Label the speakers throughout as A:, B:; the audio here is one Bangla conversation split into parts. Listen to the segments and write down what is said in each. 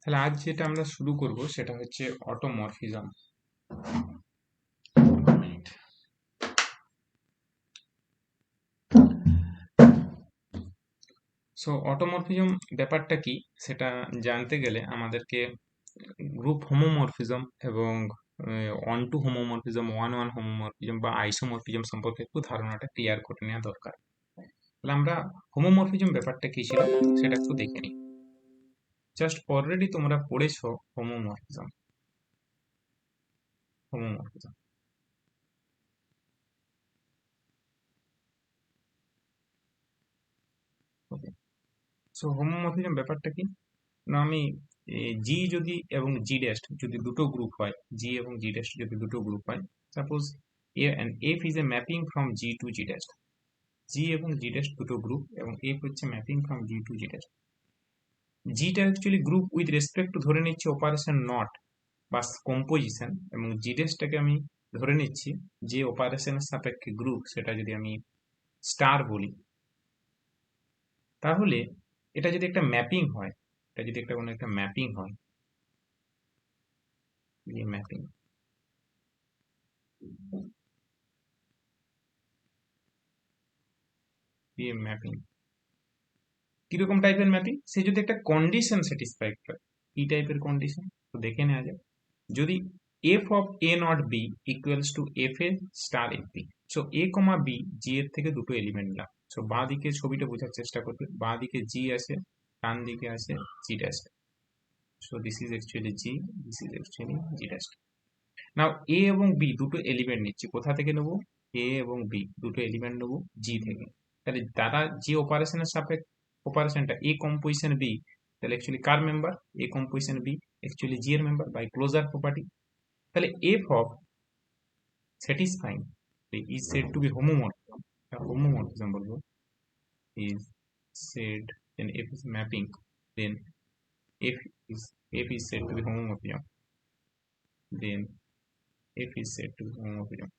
A: তাহলে আজ যেটা আমরা শুরু করব সেটা হচ্ছে অটোমরফিজম। সো অটোমরফিজম ব্যাপারটা কি সেটা জানতে গেলে আমাদেরকে গ্রুপ হোমোমরফিজম এবং one to homomorphism, one one homomorphism বা আইসোমরফিজম সম্পর্কে একটু ধারণাটা ক্লিয়ার করে নেওয়া দরকার। তাহলে আমরা হোমোমরফিজম ব্যাপারটা কি ছিল সেটা একটু দেখে নিই। জাস্ট অলরেডি তোমরা পড়েছো হোমোমরফিজম। হোমোমরফিজম ওকে। সো হোমোমরফিজম ব্যাপারটা কি না, আমি জি যদি এবং জি ড্যাশ যদি দুটো গ্রুপ হয়, জি এবং জি ড্যাশ যদি দুটো গ্রুপ হয়, suppose A and F is a mapping from G to G dash. G এবং জি ড্যাশ দুটো গ্রুপ এবং এফ হচ্ছে mapping from G to G dash. জিটা actually group with respect to ধরে নিচ্ছে অপারেশন নট বা কম্পোজিশন, এবং জি ড্যাশটাকে আমি ধরে নিচ্ছি যে অপারেশনের সাপেক্ষে গ্রুপ, সেটা যদি আমি স্টার বলি, তাহলে এটা যদি একটা ম্যাপিং হয়, এটা যদি একটা কোনো একটা ম্যাপিং হয়, এই ম্যাপিং এই ম্যাপিং কিরকম টাইপের ম্যাপিং, সে যদি একটা কন্ডিশন স্যাটিসফাই করে, কি টাইপের কন্ডিশন তো দেখে নেওয়া যায়। যদি F of A not B equals to F A star F B, so A comma B G এর থেকে দুটো এলিমেন্ট নিলাম। সো বাঁ দিকে ছবিটা বোঝার চেষ্টা করবে, বাঁ দিকে জি আছে, ডান দিকে আছে G dash. So this is actually G, this is actually G dash. Now A এবং বি দুটো এলিমেন্ট নিচ্ছি, কোথা থেকে নেবো? এ এবং বি দুটো এলিমেন্ট নেবো জি থেকে। তাহলে তারা যে অপারেশনের সাপেক্ষে অপারেশনটা এ কম্পোজিশন বি, তাহলে অ্যাকচুয়ালি কার member? A composition B actually G এর মেম্বার বাই ক্লোজার প্রপার্টি। তাহলে F of satisfying is said to be homomorphism. Homomorphism বলবো is said, then F is mapping, then F is F is said to be homomorphism, then f is said to be homomorphism,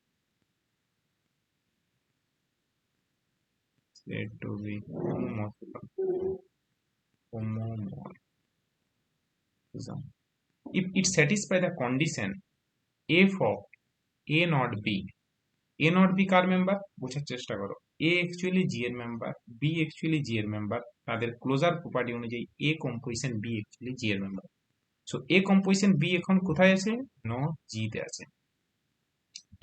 A: said to be homomorphism. Homomorphism if it satisfy the condition f of a not b। A not B কার মেম্বার বোঝার চেষ্টা করো, এ অ্যাকচুয়ালি জি এর মেম্বার, বি অ্যাকচুয়ালি জি এর মেম্বার, তাদের ক্লোজার প্রপার্টি অনুযায়ী A composition B actually G এর member. So A composition B এখন কোথায় আছে? নো, জি তে আছে।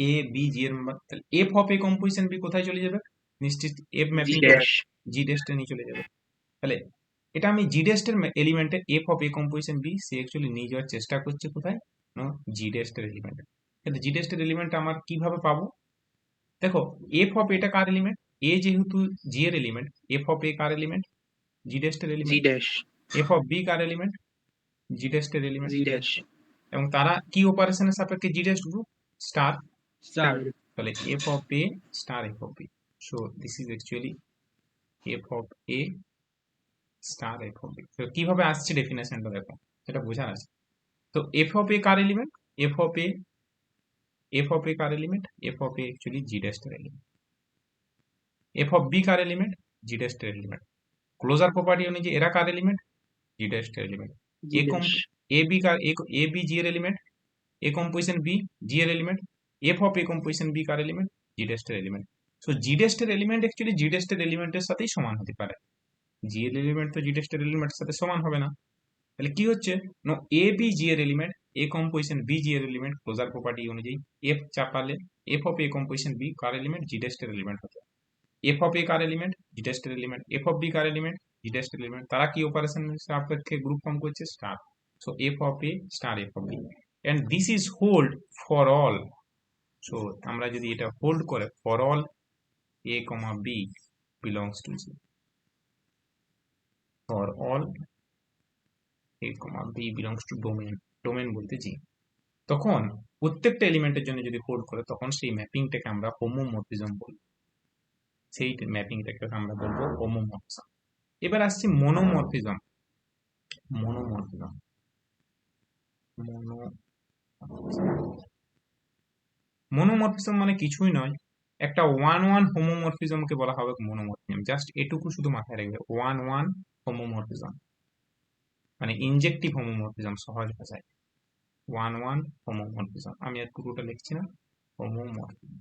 A: এ বি জি এর মেম্বার, তাহলে F of A composition B কোথায় চলে যাবে? নিশ্চিত F
B: G
A: mapping
B: dash.
A: G ডেস্টে নিয়ে চলে যাবে। তাহলে এটা আমি জি ডেস্টের এলিমেন্টে F of A composition B, সে অ্যাকচুয়ালি নিয়ে যাওয়ার চেষ্টা করছে কোথায়? নো, জি ডেস্টের এলিমেন্টে। কিন্তু জি ডেস্টের এলিমেন্ট আমার কিভাবে পাবো? দেখো, এফ অফ এটা কার এলিমেন্ট? এ যেহেতু জি এর এলিমেন্ট, এফ অফ এ কার এলিমেন্ট? জি ডেস্টের
B: G
A: element.
B: Dash.
A: F of B কার এলিমেন্ট? জি ডেস্টের এলিমেন্ট।
B: G dash.
A: এবং তারা কি অপারেশনের সাপেক্ষে G dash group? Star.
B: Star.
A: তাহলে F of A star F of B. So this is actually F of A star F of B. তো কিভাবে আসছে ডেফিনেশনটা দেখো, সেটা বোঝার আছে। তো এফ অফ এ কার element? F of A, F of A কার element? F of A actually G ডেস্টের এলিমেন্ট। এফ অফ বি কার এলিমেন্ট? জি ডেস্টের এলিমেন্ট। ক্লোজার প্রপার্টি অনুযায়ী এরা কার এলিমেন্ট? জি ডেস্টের element.
B: G
A: A comma,
B: dash.
A: A B কার, এ বি জি এর element, A composition B G এর element. F of A composition B কার এলিমেন্ট? জি ডেস্টের এলিমেন্ট। সো জি ডেস্টের এলিমেন্ট অ্যাকচুয়ালি জি ডেস্টের এলিমেন্টের সাথেই সমান হতে পারে, জি এর এলিমেন্ট তো জি ডেস্টের এলিমেন্টের সাথে সমান হবে না। তাহলে কি হচ্ছে? নো, এ বি জি এর element, A composition B G এর এলিমেন্ট, ক্লোজার প্রপার্টি অনুযায়ী এফ চাপালে F of A composition B কার এলিমেন্ট? জি ডেস্টের এলিমেন্ট হতে। এফ অফ এ কার এলিমেন্ট? জি ডেস্টের এলিমেন্ট। এফ অফ বি কার এলিমেন্ট? জি ডেস্টের এলিমেন্ট। তারা কি অপারেশন সাপেক্ষে গ্রুপ ফর্ম করছে? Star. So F of A star F of B, and this is hold for all. So আমরা যদি এটা হোল্ড করে for all A comma B belongs to G, for all A comma B belongs to domain, domain বলতে জি, তখন প্রত্যেকটা এলিমেন্টের জন্য যদি হোল্ড করে তখন সেই ম্যাপিংটাকে আমরা হোমোমরফিজম বলবো, সেই ম্যাপিংটাকে আমরা বলবো হোমোমরফিজম। এবার আসছি মনোমরফিজম। মনোমরফিজম, মনোমরফিজম মানে কিছুই নয়, একটা ওয়ান ওয়ান হোমোমরফিজমকে বলা হবে মনোমরফিজম। জাস্ট এটুকু শুধু মাথায় রাখবে, ওয়ান ওয়ান হোমোমরফিজম। মানে ইনজেক্টিভ হোমোমরফিজম সহজ ভাষায়, 1-1 হোমোমরফিজম। আমি আর পুরোটা লিখছি না, homomorphism.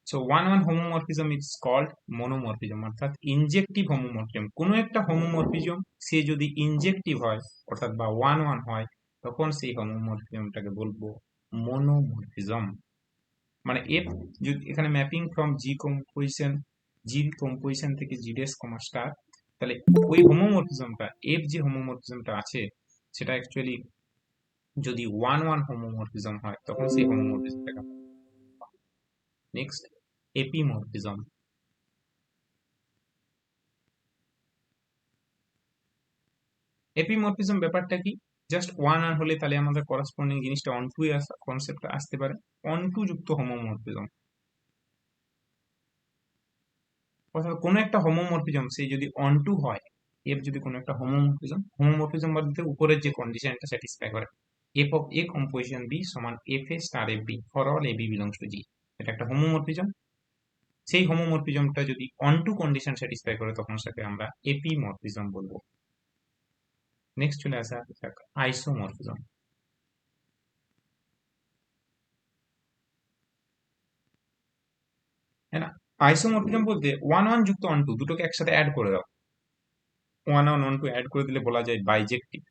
A: So 1-1 homomorphism is called monomorphism, অর্থাৎ ইনজেক্টিভ হোমোমরফিজম। কোনো একটা হোমোমরফিজম সে যদি ইনজেক্টিভ হয় অর্থাৎ বা 1-1 হয়, তখন সেই হোমোমরফিজমটাকে বলবো মনোমরফিজম। মানে এফ যদি এখানে ম্যাপিং ফ্রম জি কম্পোজিশন থেকে জি ডেস কমা স্টার, তাহলে ওই হোমোমরফিজমটা এফ যে হোমোমরফিজমটা আছে সেটা অ্যাকচুয়ালি যদি 1-1 হোমোমরফিজম হয়, তখন সেই হোমোমরফিজমটাকে নেক্সট এপিমরফিজম। এপিমরফিজম ব্যাপারটা কি? জাস্ট 1-1 হলে তাহলে আমাদের করসপন্ডিং জিনিসটা অন টু কনসেপ্ট আসতে পারে, অন টু যুক্ত হোমোমরফিজম। অর্থাৎ কোনো একটা হোমোমরফিজম সে যদি অন টু হয়, এফ যদি কোনো একটা হোমোমরফিজম বলতে উপরের যে কন্ডিশনটা স্যাটিসফাই করে, F of A composition B সমান F A star F B for all A B belongs to G, এটা একটা হোমোমরফিজম। সেই হোমোমরফিজমটা যদি অন টু কন্ডিশন স্যাটিসফাই করে, তখন সেটাকে আমরা এপিমরফিজম বলবো। নেক্সট চলে আসা যাক আইসোমরফিজম। হ্যাঁ, আইসোমরফিজম বলতে 1-1 যুক্ত অন টু দুটোকে একসাথে অ্যাড করে দাও, 1-1 অন টু অ্যাড করে দিলে বলা যায় বাইজেক্টিভ।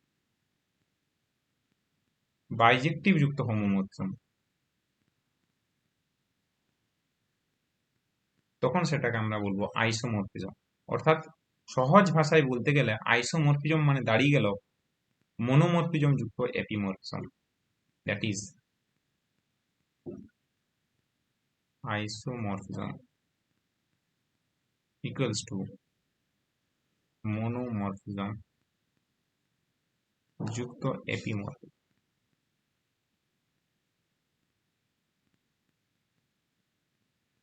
A: বাইজেক্টিভ যুক্ত হোমোমরফিজম, তখন সেটাকে আমরা বলবো আইসোমরফিজম। অর্থাৎ সহজ ভাষায় বলতে গেলে আইসোমরফিজম মানে দাঁড়িয়ে গেল মনোমরফিজম যুক্ত epimorphism. That is isomorphism equals to monomorphism যুক্ত এপিমরফিজম।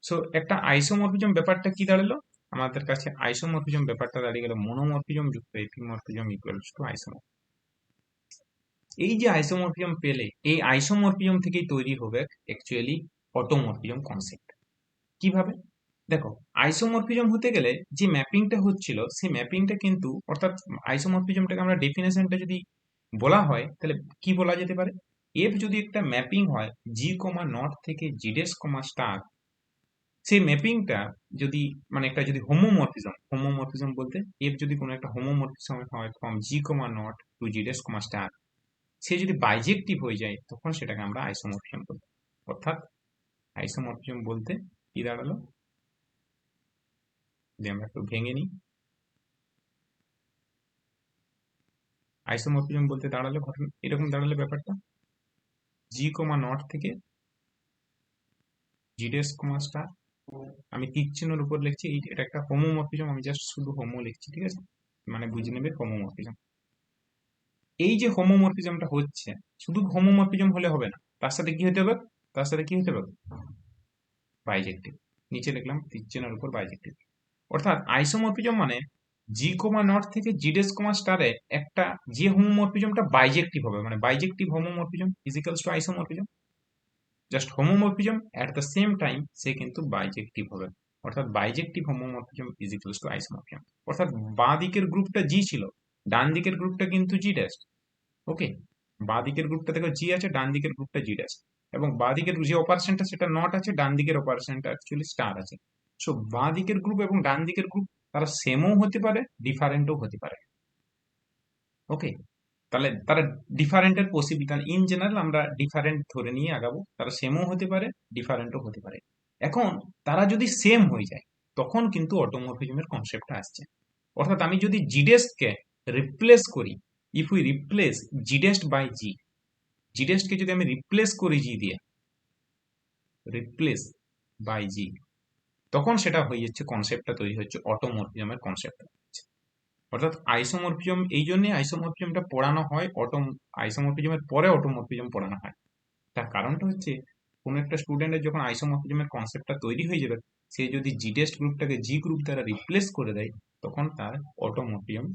A: সো একটা আইসোমরফিজম ব্যাপারটা কি দাঁড়ালো আমাদের কাছে? আইসোমরফিজম ব্যাপারটা দাঁড়িয়ে গেল মনোমরফিজম যুক্ত এপিমরফিজম ইকুয়ালস টু আইসোমরফিজম। এই যে আইসোমরফিজম পেলে, এই আইসোমরফিজম থেকেই তৈরি হবে অ্যাকচুয়ালি অটোমরফিজম কনসেপ্ট। কিভাবে? দেখো, আইসোমরফিজম হতে গেলে যে ম্যাপিংটা হচ্ছিল সেই ম্যাপিংটা কিন্তু, অর্থাৎ আইসোমরফিজমটাকে আমরা ডেফিনেশনটা যদি বলা হয়, তাহলে কি বলা যেতে পারে? এফ যদি একটা ম্যাপিং হয় জি কমা নট থেকে জি ডেস কমা স্টার, সেই ম্যাপিংটা যদি মানে একটা যদি হোমোমরফিজম বলতে এফ যদি কোনো একটা হোমোমরফিজম হয় from G comma not to G dash comma star, সে যদি বাইজেক্টিভ হয়ে যায়, তখন সেটাকে আমরা আইসোমরফিজম বলবো। অর্থাৎ আইসোমরফিজম বলতে কি দাঁড়ালো, যদি আমরা একটু ভেঙে নিই, আইসোমরফিজম বলতে দাঁড়ালো ঘটনা এরকম দাঁড়ালো ব্যাপারটা, জি কমা নট থেকে জি ডেস কমা স্টার, আমি তীর চিহ্নের উপর লিখছি, এটা একটা হোমোমরফিজম, আমি জাস্ট শুধু হোমো লিখছি, ঠিক আছে? মানে বুঝে নেবে হোমোমরফিজম। এই যে হোমোমরফিজমটা হচ্ছে, শুধু হোমোমরফিজম হলে হবে না, তার সাথে কি হতে হবে? তার সাথে কি হতে হবে? বাইজেক্টিভ। নিচে লিখলাম তীর চিহ্নের উপর বাইজেক্টিভ। অর্থাৎ আইসোমরফিজম মানে জি কমা নট থেকে জি ডেস কমা স্টারে একটা যে হোমোমরফিজমটা বাইজেক্টিভ হবে, মানে bijective homomorphism equals to isomorphism. Just homomorphism at the same time সে কিন্তু বাইজেক্টিভ হবে, অর্থাৎ bijective homomorphism equals to isomorphism. অর্থাৎ বাঁ দিকের গ্রুপটা জি ছিল, ডান দিকের গ্রুপটা কিন্তু জি ড্যাশ। ওকে, বাঁ দিকের গ্রুপটা দেখো জি আছে, ডান দিকের গ্রুপটা জি ড্যাশ, এবং বাঁ দিকের যে অপারেশনটা সেটা নট আছে, ডান দিকের অপারেশনটা অ্যাকচুয়ালি স্টার আছে। সো বাঁ দিকের গ্রুপ এবং ডান দিকের গ্রুপ তারা সেমও হতে পারে, ডিফারেন্টও হতে পারে। ওকে, তাহলে তারা ডিফারেন্টের পসিবিলিটি, ইন জেনারেল আমরা ডিফারেন্ট ধরে নিয়ে আগাবো, তারা সেমও হতে পারে, ডিফারেন্টও হতে পারে। এখন তারা যদি সেম হয়ে যায়, তখন কিন্তু অটোমরফিজমের কনসেপ্টটা আসছে। অর্থাৎ আমি যদি জিডেস্টকে রিপ্লেস করি, ইফ উই রিপ্লেস জিডেস্ট বাই জি, জিডেস্টকে যদি আমি রিপ্লেস করি জি দিয়ে, রিপ্লেস বাই জি, তখন সেটা হয়ে যাচ্ছে, কনসেপ্টটা তৈরি হচ্ছে অটোমরফিজমের কনসেপ্ট। অর্থাৎ আইসোমরফিজম এই জন্য আইসোমরফিজমটা পড়ানো হয়, আইসোমরফিজমের পরে অটোমরফিজম পড়ানো হয়। তার কারণটা হচ্ছে, কোনো একটা স্টুডেন্টের যখন আইসোমরফিজমের কনসেপ্টটা তৈরি হয়ে যাবে, সে যদি জি টেস্ট গ্রুপটাকে জি গ্রুপ দ্বারা রিপ্লেস করে দেয়, তখন তার অটোমরফিজম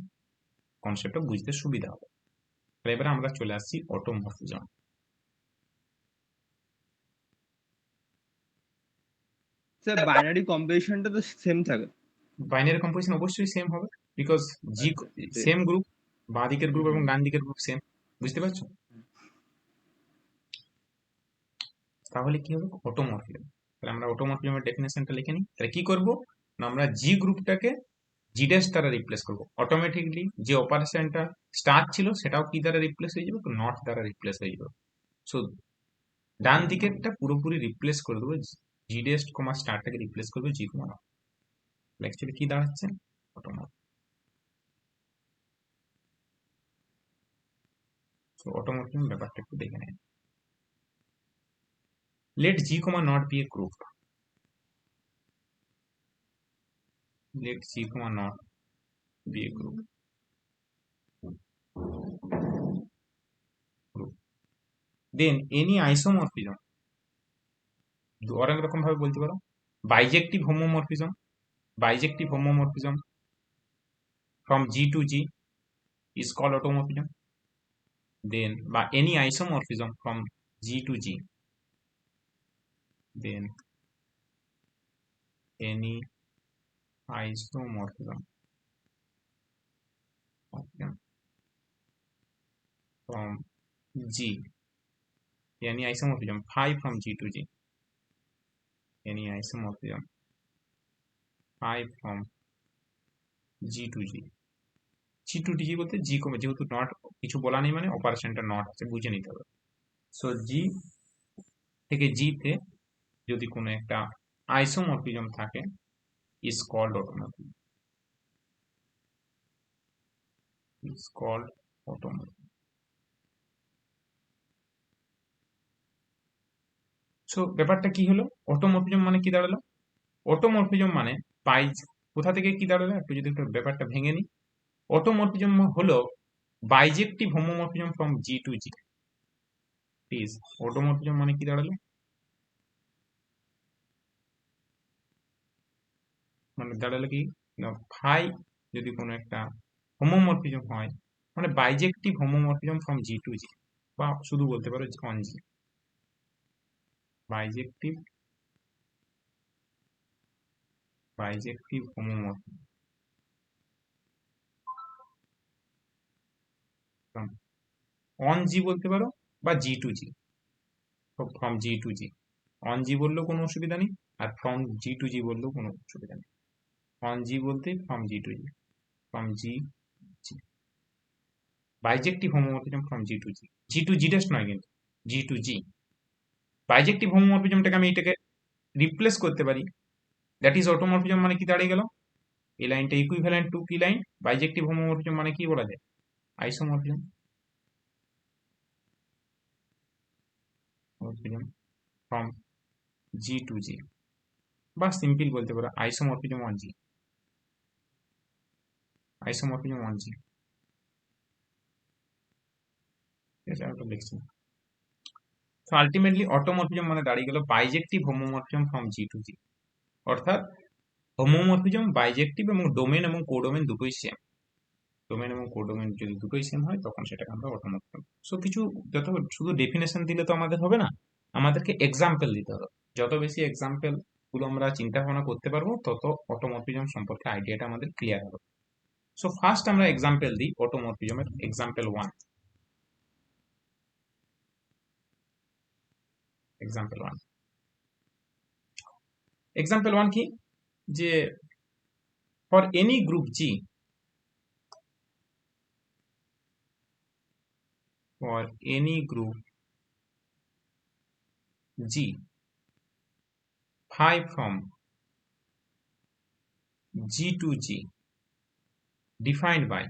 A: কনসেপ্টটা বুঝতে সুবিধা হবে। তাহলে এবারে আমরা চলে আসছি অটোমরফিজম।
B: স্যার বাইনারি কম্পোজিশনটা তো সেম থাকে।
A: বাইনারি কম্পোজিশন অবশ্যই সেম হবে। বিকজ জি
B: আচ্ছা
A: সেম গ্রুপ, বাঁ দিকের গ্রুপ এবং ডান দিকের গ্রুপ সেম, বুঝতে পারছো? তাহলে কি হবে, অটোমরফিজম। তাহলে আমরা অটোমরফিজমের ডেফিনেশনটা লিখে নিই। তাহলে কি করব না, আমরা জি গ্রুপটাকে জি ড্যাশ দ্বারা রিপ্লেস করব। অটোমেটিকলি যে অপারেশনটা স্টার ছিল সেটাও কি দ্বারা রিপ্লেস হয়ে যাবে, তো নট দ্বারা রিপ্লেস হয়ে যাবে। সো ডান দিকেরটা পুরোপুরি রিপ্লেস করে দেবো, জি ড্যাশ কমা স্টারটাকে রিপ্লেস করবে জি কমা নট। অ্যাকচুয়ালি কি দাঁড়াচ্ছে, অটোমরফিজম। সো অটোমরফিজম ব্যাপারটা একটু দেখে নেন। Let G comma not be a group, let G comma not be a group. Then any isomorphism, অনেক রকম ভাবে বলতে পারো, বাইজেক্টিভ homomorphism, বাইজেক্টিভ homomorphism from G to G is called automorphism. Then বা any isomorphism from G to G, then any isomorphism from G, any isomorphism phi from G to G, any isomorphism phi from G to G, G to DG বলতে জি কমে, যেহেতু নট কিছু বলা নেই মানে অপারেশনটা নট আছে, বুঝে নিতে হবে। সো জি থেকে জি তে যদি কোনো একটা আইসোমরফিজম থাকে is called automorphism, is called automorphism. So ব্যাপারটা কি হলো, অটোমরফিজম মানে কি দাঁড়ালো, অটোমরফিজম মানে পাই, কোথা থেকে কি দাঁড়ালো একটু যদি একটু ব্যাপারটা ভেঙে নিই। অটোমরফিজম হলো bijective homomorphism from G to G. Please, automorphism মানে কি দাঁড়ালো, মানে দাঁড়ালো কি, ফাই যদি কোনো একটা হোমোমরফিজম হয়, মানে bijective homomorphism from G to G, বা শুধু বলতে পারো on G, bijective, bijective homomorphism on G বলতে পারো, বা G to G, from G to G. On G বললেও কোনো অসুবিধা নেই, আর ফ্রম জি টু জি বললেও কোনো অসুবিধা নেই। অন জি বলতে from G to G, from G G, bijective homomorphism from G to G, G to G test নয় কিন্তু, জি টু জি। বাইজেক্টিভ হোমোমরফিজমটাকে আমি এটাকে রিপ্লেস করতে পারি, দ্যাট ইজ অটোমরফিজম। মানে কি দাঁড়িয়ে গেল, এই লাইনটা ইকুইভ্যালেন্ট টু কি লাইন, বাইজেক্টিভ হোমোমরফিজম মানে কি বলা যায়, isomorphism, from G to G, বা সিম্পল বলতে পারো isomorphism on G, isomorphism on G. ঠিক আছে, আমি ওটা লিখছি। তো আলটিমেটলি অটোমরফিজম মানে দাঁড়িয়ে গেল bijective homomorphism from G to G, অর্থাৎ হোমোমরফিজম বাইজেক্টিভ এবং ডোমেন এবং কোডোমেন দুটোই সেম, ডোমেন এবং কোডোমেন যদি দুটোই সেম হয় তখন সেটাকে আমরা অটোমরফিজম। সো কিছু, যত শুধু ডেফিনেশন দিলে তো আমাদের হবে না, আমাদেরকে এক্সাম্পল দিতে হবে। যত বেশি এক্সাম্পল গুলো আমরা চিন্তা ভাবনা করতে পারবো তত অটোমরফিজম সম্পর্কে আইডিয়াটা আমাদের ক্লিয়ার হবে। সো ফার্স্ট আমরা এক্সাম্পল দিই অটোমরফিজমের, example one, example one, example one কি, যে for any group G, for any group G, phi from G to G defined by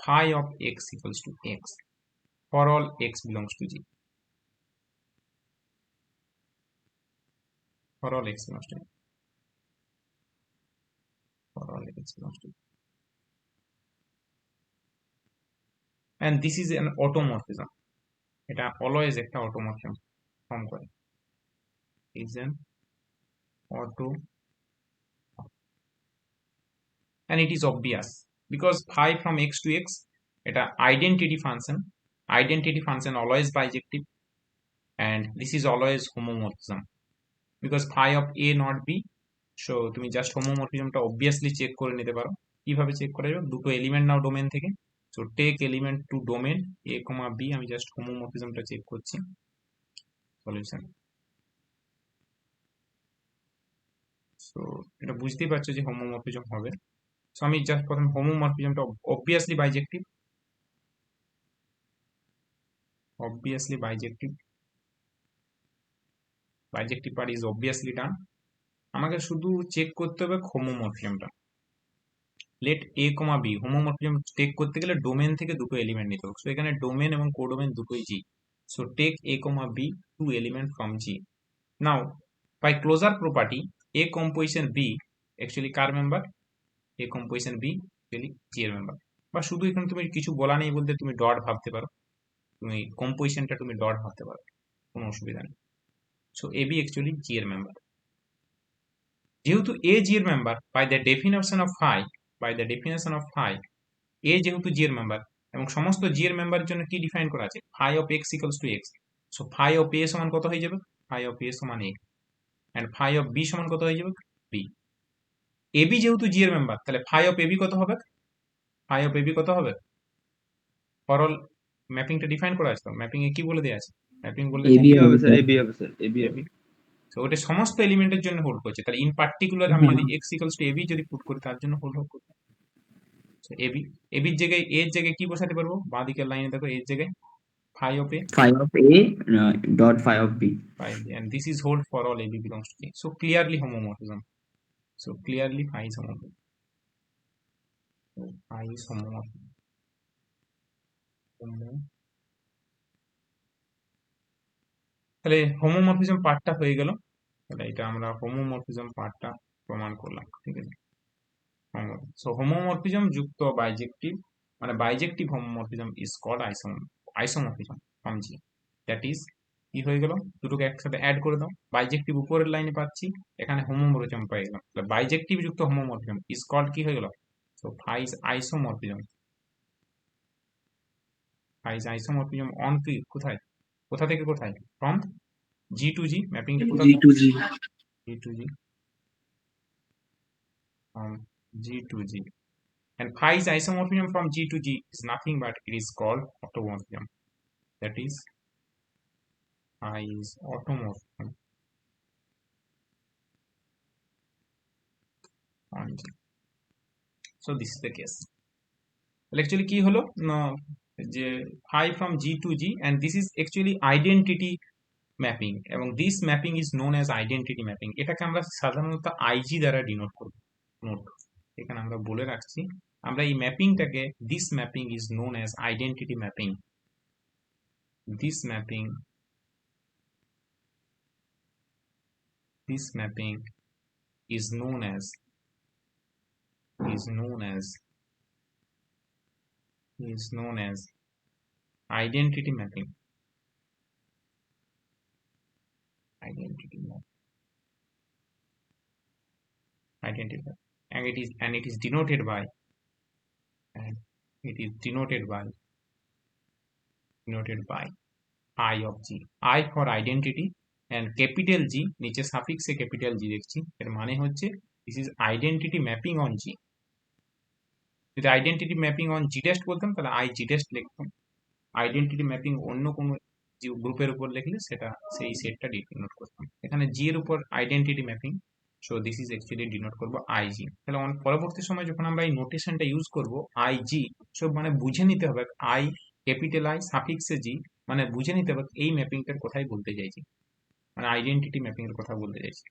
A: phi of x equals to x for all x belongs to G, for all x belongs to G, for all x belongs to G. And this is an automorphism, এটা always একটা automorphism ফর্ম করে, is an auto, and it is obvious because phi from x to x এটা identity function always bijective, and this is always homomorphism because phi of a not b so তুমি জাস্ট হোমোমরফিজমটা অবভিয়াসলি চেক করে নিতে পারো। কিভাবে চেক করা যাবে? দুটো এলিমেন্ট নাও ডোমেন থেকে। So take element to domain A comma B. আমি জাস্ট হোমোমরফিজমটা চেক করছি। সলিউশন। সো এটা বুঝতেই পারছো যে হোমোমরফিজম হবে। সো আমি জাস্ট প্রথম হোমোমরফিজমটা obviously bijective, obviously bijective part is obviously done. আমাকে শুধু চেক করতে হবে হোমোমরফিজমটা। Let A comma B, homomorphism check করতে গেলে ডোমেন থেকে দুটো এলিমেন্ট নিতে হবে। সো এখানে ডোমেন এবং কোডোমেন দুটোই G. So take A comma B, two element from G. Now by closure property A composition B actually কার member? A composition B actually G এর মেম্বার। বা শুধু এখানে তুমি কিছু বলা নেই বলতে তুমি ডট ভাবতে পারো, তুমি কম্পোজিশনটা তুমি ডট ভাবতে পারো, কোনো অসুবিধা নেই। So A B actually G এর মেম্বার। যেহেতু এ জি এর member, by the definition of phi A যেহেতু জি এর মেম্বার এবং সমস্ত জি এর মেম্বারের জন্য কি ডিফাইন করা আছে? Phi of X equals to X. So phi of A সমান কত হয়ে যাবে? ফাই অফ এ সমান A. And phi of B সমান কত হয়ে যাবে? বি। এ বি যেহেতু জি এর মেম্বার, তাহলে ফাই অফ এ বি কত হবে? ফাই অফ এ বি কত হবে? ফর অল ম্যাপিংটা ডিফাইন করা আছে তো, ম্যাপিং এ কি বলে দেওয়া আছে? ম্যাপিং বলে
B: এবি
A: দেওয়া
B: হবে
A: আছে
B: স্যার, এবি হবে স্যার, এবি
A: এ
B: হবে।
A: বি। তো ওটা সমস্ত এলিমেন্টের জন্য হোল্ড করছে, তাহলে ইন পার্টিকুলার আমি যদি X equals to A B যদি পুট করি তার জন্য হোল্ড করবে। এবি, এবির জায়গায় এর জায়গায় কি বসাতে পারবো? বাঁ দিকের লাইনে দেখো এর জায়গায় phi of a,
B: Phi of A dot phi of B.
A: phi of b, and this is hold for all ab belongs to G. So clearly homomorphism. So clearly phi is homomorphism. So phi is homomorphism. তাহলে হোমোমরফিজম পার্টটা হয়ে গেল। তাহলে এটা আমরা হোমোমরফিজম পার্টটা প্রমাণ করলাম, ঠিক আছে। সো হোমোমরফিজম যুক্ত বাইজেক্টিভ, মানে bijective homomorphism is called isomorphism from G. That is কি হয়ে গেল? দুটোকে একসাথে অ্যাড করে দাও। বাইজেক্টিভ উপরের লাইনে পাচ্ছি, এখানে হোমোমরফিজম পেয়ে গেলাম। তাহলে বাইজেক্টিভ যুক্ত হোমোমরফিজম ইজ কল্ড কি হয়ে গেল? So phi's isomorphism. Phi's isomorphism on কি কোথায়? কোথা থেকে কোথায়? ফ্রম জি টু জি। ম্যাপিংটা কোথা
B: G to G.
A: G to G, from G to G. And phi's isomorphism from G to G is nothing but it is called automorphism. That is, phi is automorphism on G. So this is the case. Well, actually কি হলো না, যে phi from G to G and this is actually identity mapping এবং this mapping is known as identity mapping. এটাকে আমরা সাধারণত IG দ্বারা ডিনোট করব। নোট, এখানে আমরা বলে রাখছি, আমরা এই ম্যাপিংটাকে this mapping is known as identity mapping. This mapping is known as identity mapping. Identity map. Identity map. And it is denoted by I of G. I for identity and capital G নিচে সাফিক্সে ক্যাপিটাল জি দেখছি, এর মানে হচ্ছে this is identity mapping on G. যদি identity mapping on G dash বলতাম তাহলে আই জি টেস্ট লিখতাম। আইডেন্টিটি ম্যাপিং অন্য কোনো গ্রুপের উপর লিখলে সেটা সেই সেটটা ডিনোট করতাম। এখানে জি এর উপর identity mapping, so this is actually denote করবো আইজি। তাহলে পরবর্তী সময় যখন আমরা এই নোটেশনটা ইউজ করব আইজি, সব মানে বুঝে নিতে হবে আই ক্যাপিটাল আই সাফিক্সে জি, মানে বুঝে নিতে হবে এই ম্যাপিংটার কথাই বলতে চাইছি, মানে আইডেন্টিটি ম্যাপিং এর কথা বলতে চাইছি।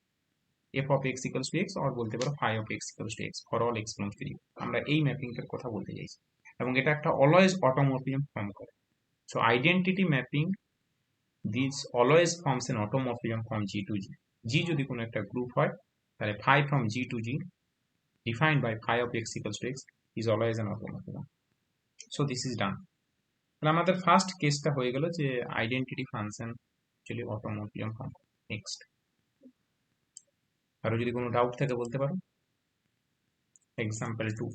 A: F of X equals to X or বলতে পারো phi of X equals to X for all X belongs to G. আমরা এই ম্যাপিংটার কথা বলতে চাইছি এবং এটা একটা অলওয়েজ অটোমরফিজম ফর্ম করে। So identity mapping this always forms an automorphism from G to G. G যদি কোনো একটা গ্রুপ হয় তাহলে phi from G to G defined by phi of x equals to x is always an automorphism. So this is done. তাহলে আমাদের ফার্স্ট কেসটা হয়ে গেল যে identity function actually automorphism function. Next, আরো যদি কোনো ডাউট থাকে বলতে পারো। এক্সাম্পল 2,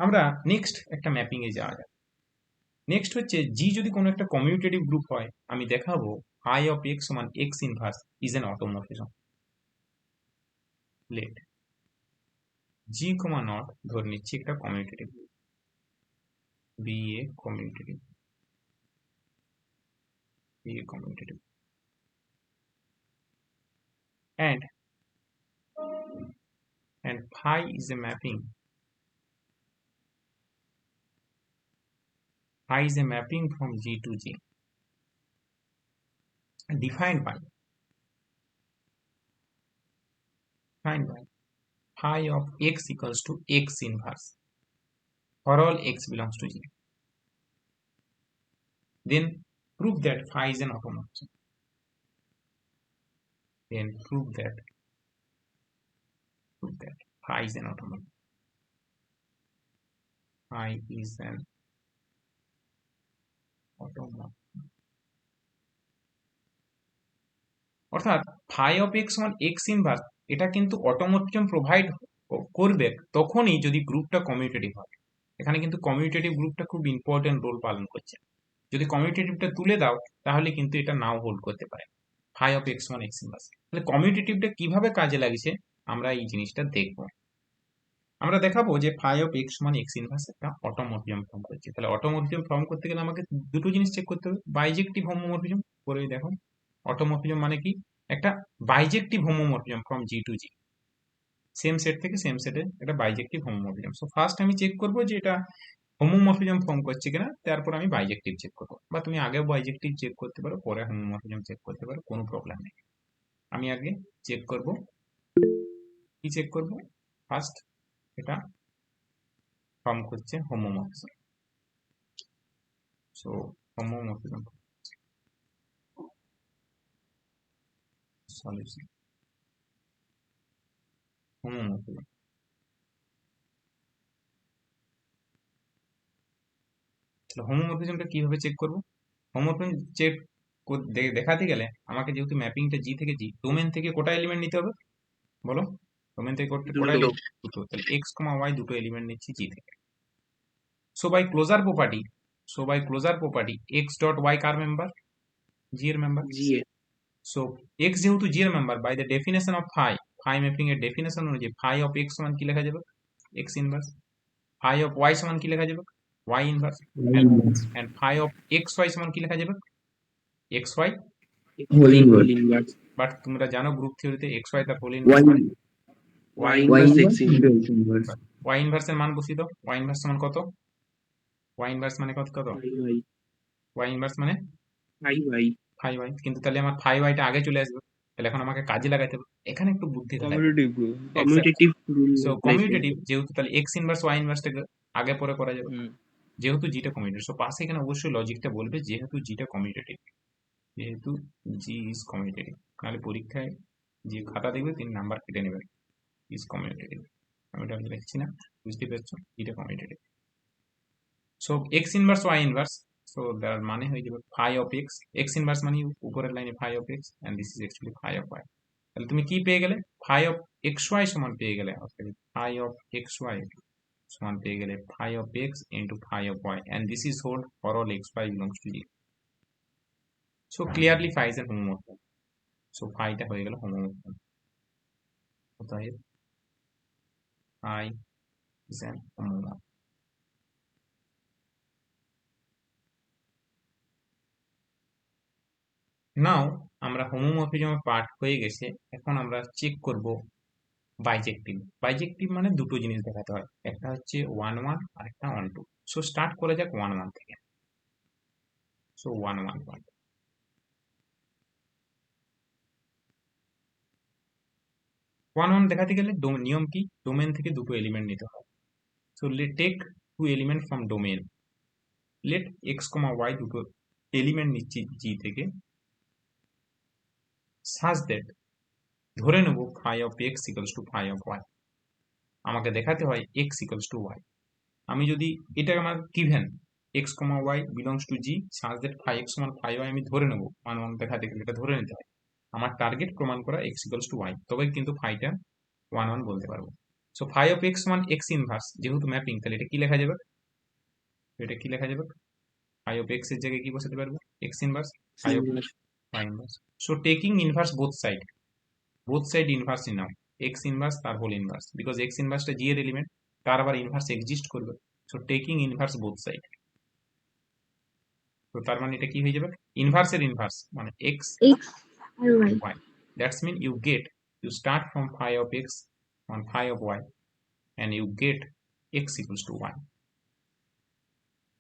A: আমরা নেক্সট একটা ম্যাপিং এ যাওয়া যাক। নেক্সট হচ্ছে জি যদি কোনো একটা কমিউটেটিভ গ্রুপ হয়, আমি দেখাবো ফাই অফ এক্স সমান x inverse is an automorphism. Let G comma not ধরে নিচ্ছি একটা commutative group, B A commutative, B A commutative, and phi is a mapping, phi is a mapping from G to G defined by phi of x equals to x inverse for all x belongs to G. Then prove that phi is an automorphism. Then prove that phi is an automorphism. Phi is an automorphism. অর্থাৎ ফাই অফ এক্স সমান এক্স ইনভার্স এটা কিন্তু অটোমরফিজম প্রোভাইড করবে তখনই যদি গ্রুপটা কমিউটেটিভ হয়। এখানে কিন্তু কমিউটেটিভ গ্রুপটা খুব ইম্পর্টেন্ট রোল পালন করছে। যদি কমিউটেটিভটা তুলে দাও তাহলে কিন্তু এটা নাও হোল্ড করতে পারে ফাই অফ এক্স সমান এক্স ইনভার্স। তাহলে কমিউটেটিভটা কিভাবে কাজে লাগছে আমরা এই জিনিসটা দেখব। আমরা দেখাবো যে ফাই অফ এক্স সমান এক্স ইনভার্স একটা অটোমরফিজম ফর্ম করছে। তাহলে অটোমরফিজম ফর্ম করতে গেলে আমাকে দুটো জিনিস চেক করতে হবে, বাইজেক্টিভ হোমোমরফিজম। করে দেখো অটোমরফিজম মানে কি, একটা bijective homomorphism from G to G, same set থেকে সেম সেটে একটা বাইজেক্টিভ হোমোমরফিজম। সো ফার্স্ট আমি চেক করব যে এটা হোমোমরফিজম ফর্ম করছে কিনা, তারপর আমি বাইজেক্টিভ চেক করবো, বা তুমি আগেও বাইজেক্টিভ চেক করতে পারো পরে হোমোমরফিজম চেক করতে পারো, কোনো প্রবলেম নেই। আমি আগে চেক করব, কি চেক করব, ফার্স্ট এটা ফর্ম করছে homomorphism. So homomorphism solution, homomorphism. তাহলে হোমোমরফিজমটা কিভাবে চেক করব? হোমোমরফিজম চেক দেখাতে গেলে আমাকে যেহেতু ম্যাপিংটা জি থেকে জি, ডোমেন থেকে কোটা এলিমেন্ট নিতে হবে বলো? ডোমেন থেকে কোটা
C: দুটো।
A: এলিমেন্ট দুটো, তাহলে এক্স কমা ওয়াই দুটো এলিমেন্ট নিচ্ছি জি থেকে। So by closure property X dot Y কার মেম্বার? জি এর মেম্বার।
C: জি এ।
A: সো এক্স যেহেতু জি এর member, by the definition of phi mapping এর ডেফিনেশন অনুযায়ী ফাই অফ এক্স সমান কি লেখা যাবে? X inverse. Phi of Y সমান কি লেখা যাবে? Y inverse. And phi of x Y সমান কি লেখা যাবে? X Y
B: whole
C: whole
B: inverse.
C: Inverse.
A: But তোমরা জানো গ্রুপ থিওরিতে এক্স ওয়াই তার হোল
B: ওয়াই
A: ইনভার্স মানে
C: Y
B: Y
C: inverse
B: inverse
C: X
B: into
C: inverse.
B: X inverse.
A: Y ইনভার্সের মান বসিয়ে দাও। ওয়াই ইনভার্স সমান কত? ওয়াই ইনভার্স মানে কত?
C: ওয়াই
A: ওয়াই ইনভার্স মানে
C: ফাই ওয়াই।
A: ফাই ওয়াই, কিন্তু তাহলে আমার ফাই ওয়াইটা আগে চলে আসবে, তাহলে এখন আমাকে কাজে লাগাতে হবে। এখানে একটু বুদ্ধি খাটাতে হবে।
B: Commutative group.
C: Commutative rule
A: so commutative যেহেতু, তাহলে এক্স ইনভার্স ওয়াই ইনভার্সটাকে আগে পরে করা যাবে যেহেতু জিটা কমিউটেটিভ। সো পাশে এখানে অবশ্যই লজিকটা বলবে যেহেতু জিটা কমিউটেটিভ, যেহেতু জি ইজ কমিউটেটিভ, নাহলে পরীক্ষায় যে খাতা দেখবে 3 নাম্বার কেটে নেবে। ইজ কমিউটেটিভ, আমি ওটা লিখছি না, বুঝতে পারছো, জিটা commutative. So X inverse Y inverse, so তার মানে হয়ে যাবে phi of X, X inverse মানে উপরের লাইনে phi of X and this is actually phi of Y. তাহলে তুমি কি পেয়ে গেলে? ফাই অফ এক্স ওয়াই সমান পেয়ে গেলে, অর্থাৎ ফাই অফ এক্স ওয়াই সমান পেয়ে গেলে phi of X into phi of Y, and this is hold for all x Y belongs to G. So clearly phi is an homomorphism. So ফাইটা হয়ে গেল হোমোমরফিজম। অতএব phi is an homomorphism. Now আমরা হোমোমরফিজমের পার্ট হয়ে গেছে, এখন আমরা চেক করব বাইজেক্টিভ। বাইজেক্টিভ মানে দুটো জিনিস দেখাতে হয়, একটা হচ্ছে 1 1 আর একটা 1 2। সো স্টার্ট করা যাক 1 1 থেকে। সো 1 1 1 1 1 দেখাতে গেলে নিয়ম কি, ডোমেন থেকে দুটো এলিমেন্ট নিতে হয়। So let take two element from domain. Let X comma Y দুটো এলিমেন্ট নিচ্ছি জি থেকে, সাজ দ্যাট ধরে নেব phi of X equals to phi of Y. আমাকে দেখাতে হয় এক্স ইকুয়ালস টু ওয়াই। আমি যদি এটা আমার given X comma Y belongs to G, such that phi X সমান ফাই ওয়াই আমি ধরে নেবো, 1 1 দেখাতে গেলে এটা ধরে নিতে হয়। আমার টার্গেট প্রমাণ করা এক্স ইকুয়ালস টু ওয়াই, তবে কিন্তু ফাইটা 1 1 বলতে পারবো। সো ফাই অফ এক্স সমান এক্স ইনভার্স, যেহেতু ম্যাপিং তাহলে এটা কি লেখা যাবে? এটা কি লেখা যাবে? ফাই অফ এক্স এর জায়গায় কি বসাতে পারবো? X inverse phi of phi inverse. So taking inverse both side inverse নাও, এক্স ইনভার্স তার হোল ইনভার্স, বিকজ এক্স ইনভার্সটা জি এর এলিমেন্ট, তার আবার ইনভার্স এক্সিস্ট করবে। So taking inverse both side, তো তার মানে এটা কি হয়ে যাবে? ইনভার্সের ইনভার্স মানে এক্স
D: X আর Y.
A: y. That's mean you start from phi of x on phi of y and you get x equals to 1.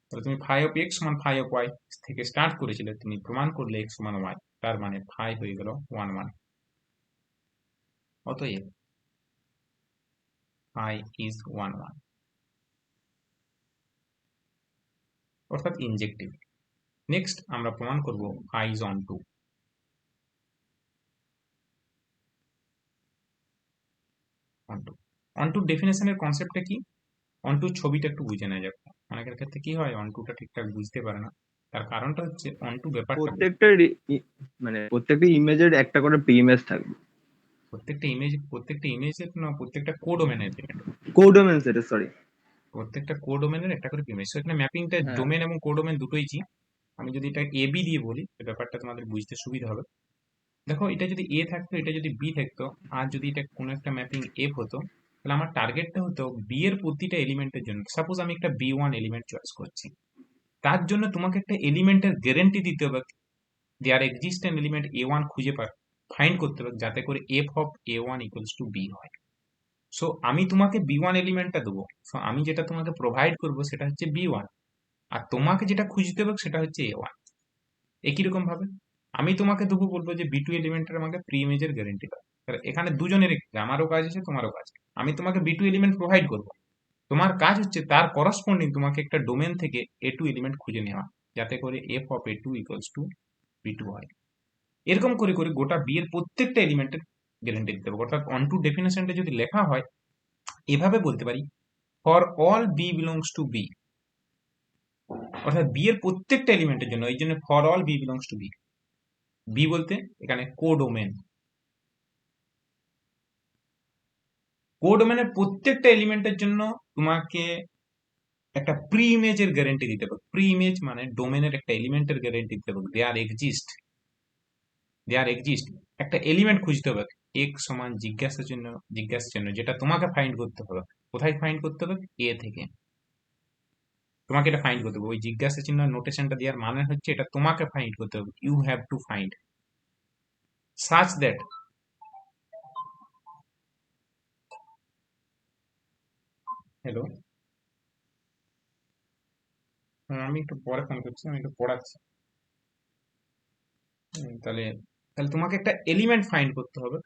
A: তাহলে তুমি phi of x সমান phi of y থেকে স্টার্ট করেছিলে, তুমি প্রমাণ করলে x সমান y, তার মানে phi হয়ে গেল 1 1। অতএব phi is 1 1, অর্থাৎ ইনজেক্টিভ। নেক্সট আমরা প্রমাণ করব phi is onto। অনটু ডেফিনেশনের কনসেপ্টটা কি? অনটু ছবিটা একটু বুঝে নেওয়া যাক। অনেকের ক্ষেত্রে কি হয়, অনটুটা ঠিকঠাক বুঝতে পারে না, তার কারণটা হচ্ছে অনটু ব্যাপারটা
E: প্রত্যেকটা মানে প্রত্যেকটা ইমেজের একটা করে প্রিইমেজ থাকবে।
A: প্রত্যেকটা ইমেজের না, প্রত্যেকটা কোডোমেনের
E: কোডোমেন সেটা সরি
A: প্রত্যেকটা কোডোমেনের একটা করে ইমেজ। এখানে ম্যাপিংটা
E: হ্যাঁ।
A: ডোমেন এবং কোডোমেন দুটোই জি। আমি যদি এটা এ বি দিয়ে বলি, এই ব্যাপারটা তোমাদের বুঝতে সুবিধা হবে। দেখো, এটা যদি এ থাকতো, এটা যদি বি থাকতো, আর যদি এটা কোনো একটা ম্যাপিং এফ হতো, তাহলে আমার টার্গেটটা হতো বি এর প্রতিটা এলিমেন্টের জন্য। সাপোজ আমি একটা বি ওয়ান এলিমেন্ট চয়েস করছি, তার জন্য তোমাকে একটা এলিমেন্টের গ্যারেন্টি দিতে হবে, there existent element A one খুঁজে ফাইন্ড করতে হবে, যাতে করে F of A one equals to B হয়। সো আমি তোমাকে বি ওয়ান এলিমেন্টটা দেবো, সো আমি যেটা তোমাকে প্রোভাইড করবো সেটা হচ্ছে বি ওয়ান, আর তোমাকে যেটা খুঁজতে হবে সেটা হচ্ছে এ ওয়ান। একই রকম ভাবে আমি তোমাকে দেবো, বলবো যে বি টু এলিমেন্টের আমাকে প্রি ইমেজের গ্যারেন্টি দাও। এখানে দুজনের, আমারও কাজ আছে তোমারও কাজ। আমি তোমাকে বি টু এলিমেন্ট প্রোভাইড করবো, তোমার কাজ হচ্ছে তার করসপন্ডিং তোমাকে একটা ডোমেন থেকে এ টু এলিমেন্ট খুঁজে নেওয়া, যাতে করে F of A two equals to B two হয়। এরকম করে করে গোটা বি এর প্রত্যেকটা এলিমেন্টের গ্যারেন্টি দিতে হবে। অর্থাৎ অন টু ডেফিনেশনটা যদি লেখা হয়, এভাবে বলতে পারি, for all B belongs to B, অর্থাৎ বি এর প্রত্যেকটা এলিমেন্টের জন্য, এই জন্য for all B belongs to B. B বলতে এখানে কোডোমেন, কোডোমেনের প্রত্যেকটা এলিমেন্টের জন্য তোমাকে একটা প্রি ইমেজের গ্যারেন্টি দিতে হবে। প্রি ইমেজ মানে ডোমেনের একটা এলিমেন্টের গ্যারেন্টি দিতে হবে। দেয়ার এক্সিস্ট একটা এলিমেন্ট খুঁজতে হবে, এক্স সমান জিজ্ঞাসার জন্য যেটা তোমাকে ফাইন্ড করতে হবে। কোথায় ফাইন্ড করতে হবে? এ থেকে তোমাকে এটা ফাইন্ড করতে হবে। ওই জিজ্ঞাসা চিহ্ন নোটেশনটা দেওয়ার মানে হচ্ছে এটা তোমাকে ফাইন্ড করতে হবে। You have to find such that hello, আমি একটু পরে ফোন করছি, আমি একটু পড়াচ্ছি। তাহলে তাহলে তোমাকে একটা এলিমেন্ট ফাইন্ড করতে হবে,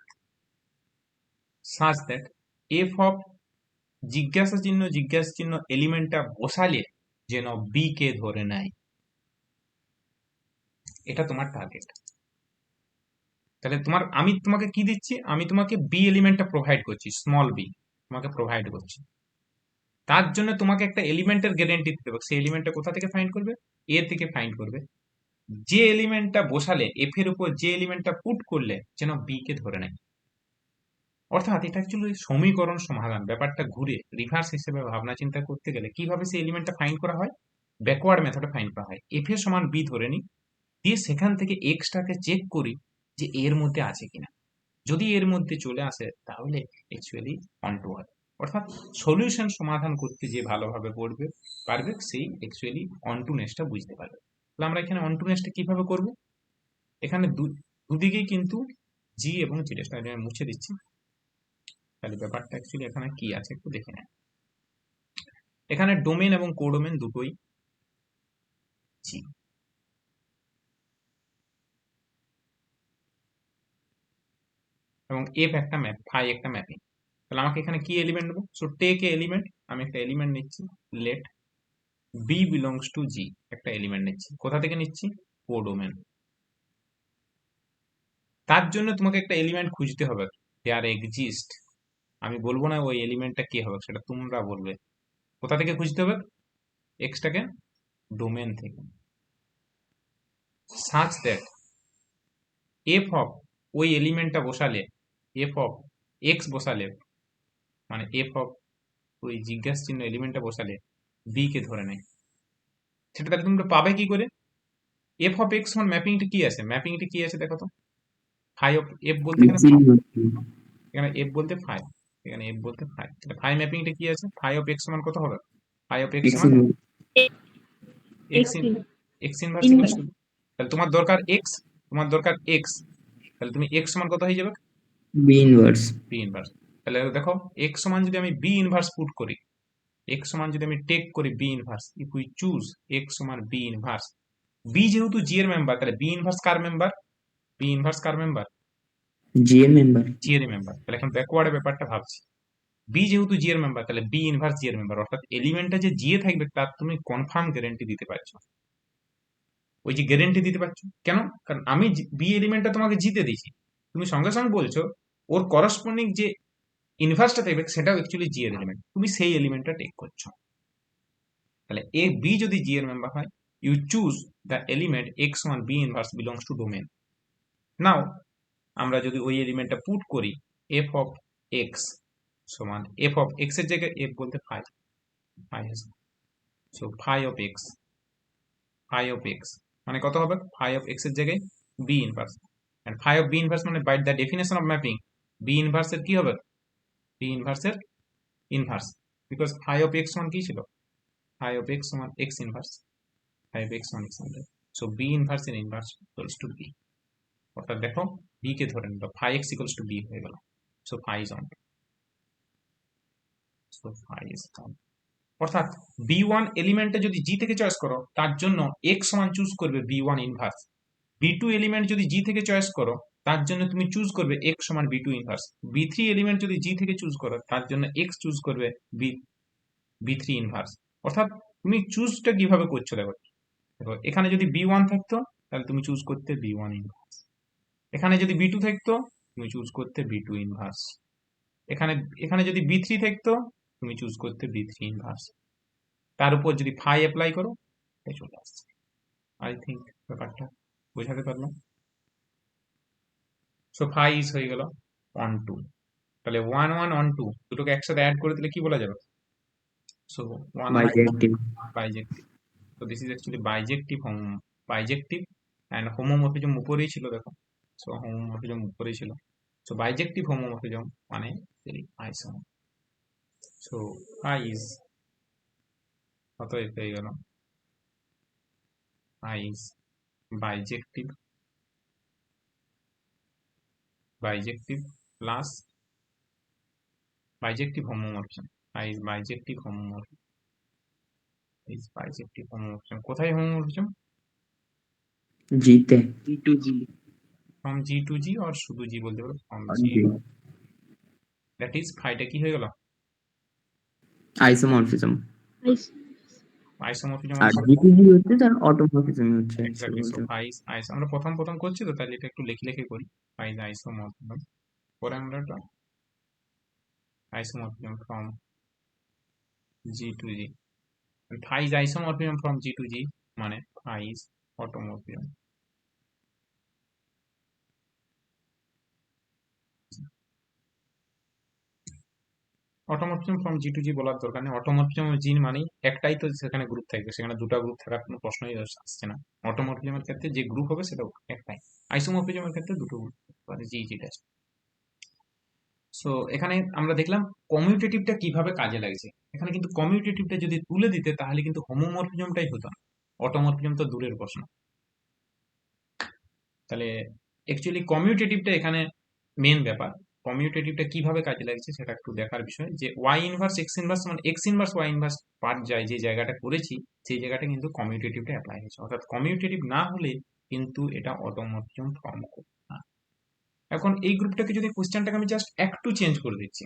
A: সাচ দ্যাট এফ অফ জিজ্ঞাসা চিহ্ন এলিমেন্টটা বসালে যেন বি কে ধরে নেয়। এটা তোমার টার্গেট। তাহলে আমি তোমাকে কি দিচ্ছি? আমি তোমাকে বি এলিমেন্টটা প্রোভাইড করছি, স্মল বি তোমাকে প্রোভাইড করছি। তার জন্য তোমাকে একটা এলিমেন্টের গ্যারেন্টি দিতে হবে। সেই এলিমেন্টটা কোথা থেকে ফাইন্ড করবে? এ থেকে ফাইন্ড করবে। যে এলিমেন্টটা বসালে, এফ এর উপর যে এলিমেন্টটা পুট করলে যেন বি কে ধরে নেয়। অর্থাৎ এটা অ্যাকচুয়ালি সমীকরণ সমাধান। ব্যাপারটা ঘুরে রিভার্স হিসেবে ভাবনা চিন্তা করতে গেলে কিভাবে সেই এলিমেন্টটা ফাইন্ড করা হয়? ব্যাকওয়ার্ড মেথডে ফাইন্ড করা হয়। এফ এর সমান বি ধরে নিই, দিয়ে সেখান থেকে এক্সটাকে চেক করি যে এর মধ্যে আছে কিনা। যদি এর মধ্যে চলে আসে তাহলে অ্যাকচুয়ালি অনটু হয়। অর্থাৎ সলিউশন সমাধান করতে যে ভালোভাবে পারবে সেই অ্যাকচুয়ালি অনটুনেসটা বুঝতে পারবে। তাহলে আমরা এখানে অনটুনেসটা কিভাবে করব? এখানে দুদিকেই কিন্তু জি এবং জিটা আমি মুছে দিচ্ছি। তাহলে ব্যাপারটা অ্যাকচুয়ালি এখানে কি আছে একটু দেখে নেন। এখানে ডোমেন এবং কোডোমেন দুটোই জি। এবং এফ একটা ম্যাপ, ফাই একটা ম্যাপিং। তাহলে আমাকে এখানে কি এলিমেন্ট নেবো? সো টেক এ এলিমেন্ট, আমি একটা এলিমেন্ট নিচ্ছি, লেট বি বিলংস টু জি, একটা এলিমেন্ট নিচ্ছি। কোথা থেকে নিচ্ছি? কোডোমেন। তার জন্য তোমাকে একটা এলিমেন্ট খুঁজতে হবে, দেয়ার এক্সিস্ট। আমি বলবো না ওই এলিমেন্টটা কি হবে, সেটা তোমরা বলবে। কোথা থেকে খুঁজতে হবে? এক্সটাকে ডোমেন থেকে। সাচ দ্যাট এফ অফ ওই এলিমেন্টটা বসালে, এফ অফ এক্স বসালে, মানে এফ অফ ওই জিজ্ঞাসা চিহ্ন এলিমেন্টটা বসালে বি কে ধরে নেয়। সেটা তাহলে তোমরা পাবে কি করে? এফ অফ এক্স সমান ম্যাপিংটা কি আছে? ম্যাপিংটা কি আছে দেখো তো। ফাই অফ এফ বলতে এখানে
B: X inverse
A: এখানে এফ বলতে ফাই, এখানে এফ বলতে ফাই, তাহলে ফাই ম্যাপিংটা কি আছে? ফাই অফ এক্স সমান কত হবে? ফাই অফ এক্স
B: X
A: সমান
B: inverse
A: x X inverse equals two, তাহলে তোমার দরকার এক্স, তোমার দরকার এক্স, তাহলে তুমি এক্স সমান কত হয়ে যাবে?
B: B inverse
A: B inverse. তাহলে দেখো এক্স সমান যদি আমি বি ইনভার্স পুট করি, এক্স সমান যদি আমি টেক করি B inverse, if we choose X সমান বি ইনভার্স, বি যেহেতু জি এর মেম্বার, তাহলে বি ইনভার্স কার মেম্বার? বি ইনভার্স কার মেম্বার?
B: G এর member
A: জি এর মেম্বার। তাহলে এখন ব্যাকওয়ার্ড ব্যাপারটা ভাবছি, বি যেহেতু জি এর মেম্বার, তাহলে বি ইনভার্স জি এর মেম্বার, অর্থাৎ এলিমেন্টটা যে জি এ থাকবে তার তুমি কনফার্ম গ্যারান্টি দিতে পারছো। ওই যে গ্যারান্টি দিতে পারছো কেন? কারণ আমি বি এলিমেন্টটা তোমাকে জিতে দিয়েছি, তুমি সঙ্গে সঙ্গে বলছো ওর করসপন্ডিং যে ইনভার্সটা থাকবে সেটাও অ্যাকচুয়ালি জি এর এলিমেন্ট, তুমি সেই এলিমেন্টটা টেক করছো। তাহলে এ বি যদি জি এর মেম্বার হয়, you choose the element X one B inverse belongs to domain. Now আমরা যদি ওই এলিমেন্টটা পুট করি, এফ অফ এক্স সমান এফ অফ এক্স এর জায়গায় এফ বলতে ফাই, ফাই আছে, so phi of X, phi of X মানে কত হবে? ফাই অফ এক্স এর জায়গায় B inverse, and phi of B inverse মানে by the definition of mapping B inverse এর কি হবে? বি ইনভার্স এর inverse, because phi of x সমান কি ছিল? ফাই অফ এক্স সমান x inverse, phi of x সমান x inverse, so B inverse এর ইনভার্স ইকুয়ালস টু বি। অর্থাৎ দেখো বি কে ধরে নিল, phi x equals to B হয়ে গেল, so phi is on, so phi is on. অর্থাৎ বি ওয়ান এলিমেন্টে যদি জি থেকে চয়েস করো তার জন্য এক্স সমান চুজ করবে B one inverse, B two element যদি জি থেকে চয়েস করো তার জন্য তুমি চুজ করবে এক্স সমান B two inverse, B three element যদি জি থেকে চুজ করো তার জন্য এক্স চুজ করবে বি বি থ্রি ইনভার্স। অর্থাৎ তুমি চুজটা কিভাবে করছো দেখো, দেখো এখানে যদি বি ওয়ান থাকতো তাহলে তুমি চুজ করতে বি ওয়ান ইনভার্স, এখানে যদি বি টু থাকতো তুমি চুজ করতে বি টু ইনভার্স, এখানে এখানে যদি বি থ্রি থাকতো তুমি চুজ করতে বি থ্রি ইনভার্স, তার উপর যদি ফাই অ্যাপ্লাই করো তাই চলে আসছে। আই থিঙ্ক ব্যাপারটা বোঝাতে পারলাম। সো ফাই ইজ হয়ে গেল অন টু, তাহলে ওয়ান ওয়ান অন টু দুটোকে একসাথে অ্যাড করে দিলে কি বলা যাবে? সো ওয়ান
B: bijective
A: বাইজেক্টিভ, তো this is actually বাইজেক্টিভ home, বাইজেক্টিভ and homomorphism উপরেই ছিল দেখো, সো হোমোমরফিজম উপরেই ছিল, সো বাইজেক্টিভ হোমোমরফিজম মানে আইসোমর, সো ফাই ইজ অতএব হয়ে গেল phi is bijective, bijective plus bijective homomorphism, is bijective homomorphism, is bijective homomorphism, কোথায় homomorphism?
B: G তে
C: G to G.
A: from G to G or শুধু G বলতে পারো, from
B: or
A: G,
B: G
A: that is ফাইটা কি হয়ে গেল?
B: isomorphism
A: আইসোমরফিজম
B: আর G to G হচ্ছে তার automorphism হচ্ছে সে
A: এক্স্যাক্টলি, সো
B: বলছে
A: ফাই ইজ আইস, আমরা প্রথম প্রথম করছি তো তাহলে এটা একটু লেখি লেখি করি, ফাই ইজ আইসোমরফিজম, পরে আমরা এটা isomorphism from G to G, phi is isomorphism from G to G মানে phi is automorphism. Automorphism from G to G বলার দরকার নেই, অটোমরফিজম জিন মানেই একটাই তো সেখানে গ্রুপ থাকবে, সেখানে দুটো গ্রুপ থাকার কোনো প্রশ্নই আসছে না। অটোমরফিজমের ক্ষেত্রে যে গ্রুপ হবে সেটা একটাই, আইসোমরফিজমের ক্ষেত্রে দুটো গ্রুপ মানে জি জি টেস্ট। সো এখানে আমরা দেখলাম কমিউটেটিভটা কিভাবে কাজে লাগছে, এখানে কিন্তু কমিউটেটিভটা যদি তুলে দিতে তাহলে কিন্তু হোমোমরফিজমটাই হতো না, অটোমরফিজম তো দূরের প্রশ্ন। তাহলে অ্যাকচুয়ালি কমিউটেটিভটা এখানে মেন ব্যাপার, কমিউটেটিভটা কিভাবে কাজে লাগছে সেটা একটু দেখার বিষয়, যে ওয়াই ইনভার্স এক্স ইনভার্স মানে X inverse Y inverse part যায় যে জায়গাটা করেছি সেই জায়গাটা কিন্তু কমিউটেটিভটা অ্যাপ্লাই হয়েছে, অর্থাৎ কমিউটেটিভ না হলে কিন্তু এটা অটোমরফিজম ফর্ম করবে না। এখন এই গ্রুপটাকে যদি কোশ্চেনটাকে আমি জাস্ট একটু চেঞ্জ করে দিচ্ছি,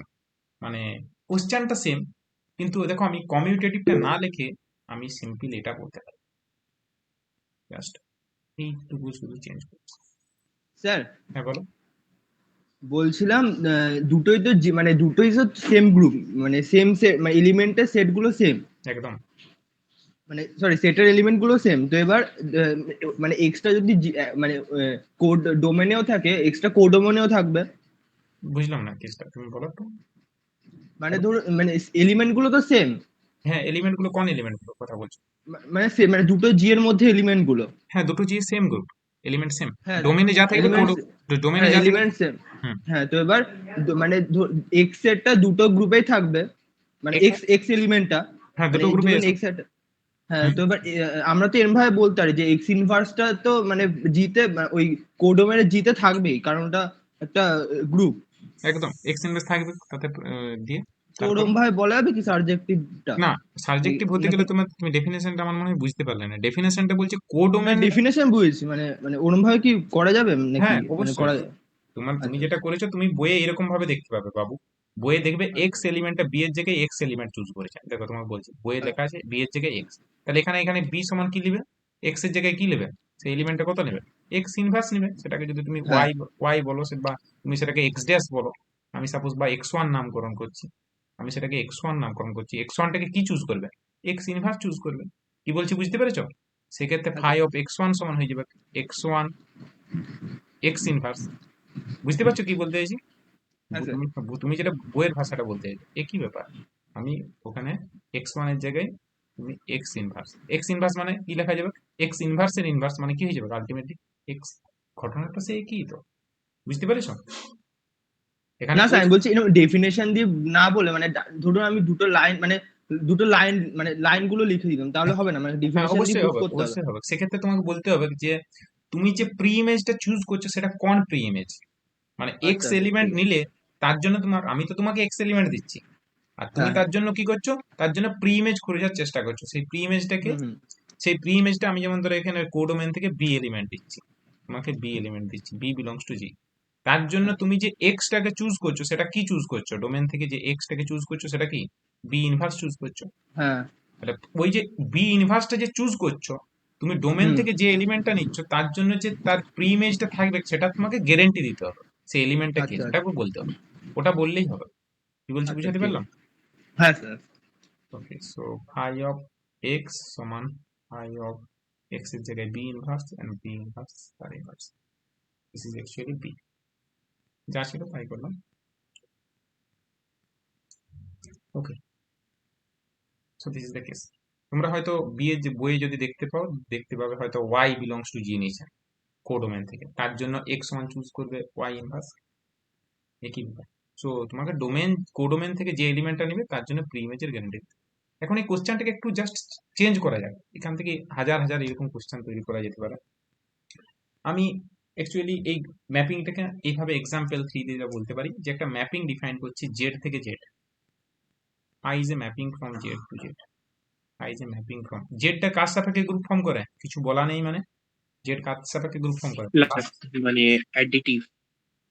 A: মানে কোশ্চেনটা সেম কিন্তু দেখো আমি কমিউটেটিভটা না লিখে আমি সিম্পল এটা বলতে পারি, জাস্ট এইটুকু শুধু চেঞ্জ করছি।
E: স্যার
A: হ্যাঁ বলো।
E: বলছিলাম দুটোই তো মানে দুটোই তো সেম গ্রুপ, মানে সেম সেট, মানে এলিমেন্টের সেট গুলো সেম,
A: একদম
E: মানে সরি সেটের এলিমেন্ট গুলো সেম, তো এবার মানে এক্সট্রা যদি মানে কোড ডোমেনেও থাকে, এক্সট্রা কোড ডোমেনেও থাকবে,
A: বুঝলাম না কেসটা, তুমি বলো তো।
E: মানে ধরো মানে এলিমেন্ট গুলো তো সেম,
A: হ্যাঁ এলিমেন্ট গুলো কোন এলিমেন্ট গুলো কথা বলছো?
E: মানে মানে দুটো জি এর মধ্যে এলিমেন্ট গুলো।
A: হ্যাঁ, দুটো জি সেম গ্রুপ, এলিমেন্ট সেম,
E: হ্যাঁ
A: ডোমেনে যা থাকবে
E: এলিমেন্টস,
A: ডোমেনে
E: হ্যাঁ
A: যা থাকবে।
E: Element same.
A: হুম,
E: হ্যাঁ তো এবার মানে এক্স এরটা দুটো গ্রুপেই থাকবে, মানে
A: এক-
E: এক্স এক্স এলিমেন্টটা,
A: হ্যাঁ
E: মানে
A: দুটো গ্রুপে
E: ধরুন
A: আছে।
E: এক্স একটা। হ্যাঁ
A: হুম,
E: তো এবার আমরা তো এরম ভাবে বলতে পারি যে এক্স ইনভার্সটা তো মানে জিতে ওই কোডোমেনের জিতে থাকবেই, কারণ ওটা একটা গ্রুপ।
A: একদম এক্স ইনভার্স থাকবে তাতে দিয়ে
E: তো
A: তারপর।
E: ওরম ভাবে বলা যাবে কি সাবজেক্টিভটা?
A: না, সাবজেক্টিভ হতে গেলে
E: নাকি
A: তুমি ডেফিনেশনটা আমার মনে হয় বুঝতে পারলে না। ডেফিনেশনটা বলছে
E: না,
A: কোডোমেন।
E: ডেফিনেশন বুঝেছি, মানে মানে ওরম ভাবে কি করা যাবে নাকি,
A: হ্যাঁ
E: মানে
A: অবশ্যই,
E: করা যাবে?
A: তুমি
E: আচ্ছা
A: যেটা
E: আচ্ছা।
A: করেছো তুমি বইয়ে এরকম ভাবে দেখতে পাবে বাবু। বইয়ে দেখবে
E: আচ্ছা
A: এক্স এলিমেন্টটা বি এর জায়গায় এক্স এলিমেন্ট চুজ করেছে, দেখো তোমাকে বলছি বইয়ে লেখা আছে বি এর জায়গায় এক্স। তাহলে এখানে এখানে বি সমান কি নেবে? এক্স এর জায়গায় কি নেবে? সেই এলিমেন্টটা কত নেবে? এক্স ইনভার্স নেবে। সেটাকে যদি তুমি
E: হ্যাঁ
A: ওয়াই ওয়াই বলো বা তুমি সেটাকে এক্স ড্যাশ বলো, আমি সাপোজ বা এক্স ওয়ান নামকরণ করছি, আমি সেটাকে এক্স ওয়ান নামকরণ করছি, এক্স ওয়ানটাকে কি চুজ করবে? এক্স ইনভার্স চুজ করবে। কি বলছি বুঝতে পেরেছো? সেক্ষেত্রে
E: আচ্ছা।
A: ফাই অফ এক্স ওয়ান সমান হয়ে যাবে এক্স ওয়ান এক্স ইনভার্স। বুঝতে পারছো কি বলতে চাইছি?
E: হ্যাঁ স্যার।
A: তুমি তুমি যেটা বইয়ের ভাষাটা বলতে চাইছো একই ব্যাপার। আমি ওখানে এক্স ওয়ান এর জায়গায় তুমি এক্স ইনভার্স মানে কি লেখা যাবে? এক্স ইনভার্স এর ইনভার্স মানে কি হয়ে যাবে আলটিমেটলি এক্স। ঘটনাটা সে একই তো। বুঝতে পেরেছো? এখানে
E: না স্যার আমি বলছি এরকম ডেফিনেশন দিয়ে না বলে, মানে ধরুন আমি দুটো লাইন মানে দুটো লাইন মানে লাইনগুলো লিখে দিলাম, তাহলে হবে না? মানে
A: হ্যাঁ
E: ডেফিনেশন দিয়ে
A: অবশ্যই
E: প্রুফ
A: হবে,
E: করতে হবে?
A: অবশ্যই হবে। সেক্ষেত্রে তোমাকে বলতে হবে যে তুমি যে প্রি ইমেজটা চুজ করছো সেটা কোন প্রি ইমেজ, মানে
E: আচ্ছা
A: এক্স
E: আচ্ছা
A: এলিমেন্ট
E: ঠিক আছে।
A: নিলে তার জন্য তোমার, আমি তো তোমাকে এক্স এলিমেন্ট দিচ্ছি, আর তুমি
E: হ্যাঁ
A: তার
E: হ্যাঁ।
A: জন্য কি করছো? তার জন্য প্রি ইমেজ খোঁজার চেষ্টা করছো। সেই প্রি ইমেজটাকে,
E: হুম হুম।
A: সেই প্রি ইমেজটা আমি যেমন ধরো এখানে কোডোমেন থেকে বি এলিমেন্ট দিচ্ছি, তোমাকে বি এলিমেন্ট দিচ্ছি, বি বিলংস টু জি। তার জন্য তুমি যে এক্সটাকে চুজ করছো সেটা কি চুজ করছো? ডোমেন থেকে যে এক্সটাকে চুজ করছো সেটা কি? বি ইনভার্স চুজ করছো।
E: হ্যাঁ।
A: তাহলে ওই যে বি ইনভার্সটা যে চুজ করছো, তুমি ডোমেন
E: হুম।
A: থেকে যে এলিমেন্টটা নিচ্ছ তার জন্য যে তার প্রি ইমেজটা থাকবে সেটা তোমাকে গ্যারেন্টি দিতে হবে। সেই এলিমেন্টটা কি
E: আচ্ছা
A: সেটা
E: আচ্ছা।
A: বলতে হবে। ওটা বললেই হবে। কি বলছি
E: আচ্ছা
A: বুঝাতে
E: ঠিক
A: পারলাম?
E: আছে। হ্যাঁ sir.
A: Okay, so phi of x সমান ফাই অফ এক্স এর জায়গায় B inverse and B inverse তার inverse. This is actually B. যা ছিল তাই করলাম। Okay, so this is the case. তোমরা হয়তো বি এর যে বইয়ে যদি দেখতে পাও, দেখতে পাবে হয়তো ওয়াই বিলংস টু জি নিয়েছে কোডোমেন থেকে, তার জন্য এক্স ওয়ান চুজ করবে ওয়াই ইনভার্স। একই ব্যাপার। সো তোমাকে ডোমেন কোডোমেন থেকে যে এলিমেন্টটা নেবে তার জন্য প্রি ইমেজের গ্যারান্টি। এখন এই কোশ্চেনটাকে একটু জাস্ট চেঞ্জ করা যাক, এখান থেকে হাজার হাজার এরকম কোশ্চেন তৈরি করা যেতে পারে। আমি অ্যাকচুয়ালি এই ম্যাপিংটাকে এইভাবে এক্সাম্পল 3 দিয়ে বলতে পারি যে একটা ম্যাপিং ডিফাইন করছি জেড থেকে Z. I is a mapping from Z to Z. I is a mapping from জেডটা কার সাপেক্ষে গ্রুপ ফর্ম করে? কিছু বলা নেই মানে জেড কার সাপেক্ষে গ্রুপ ফর্ম করে?
C: প্লাস মানে অ্যাডিটিভ।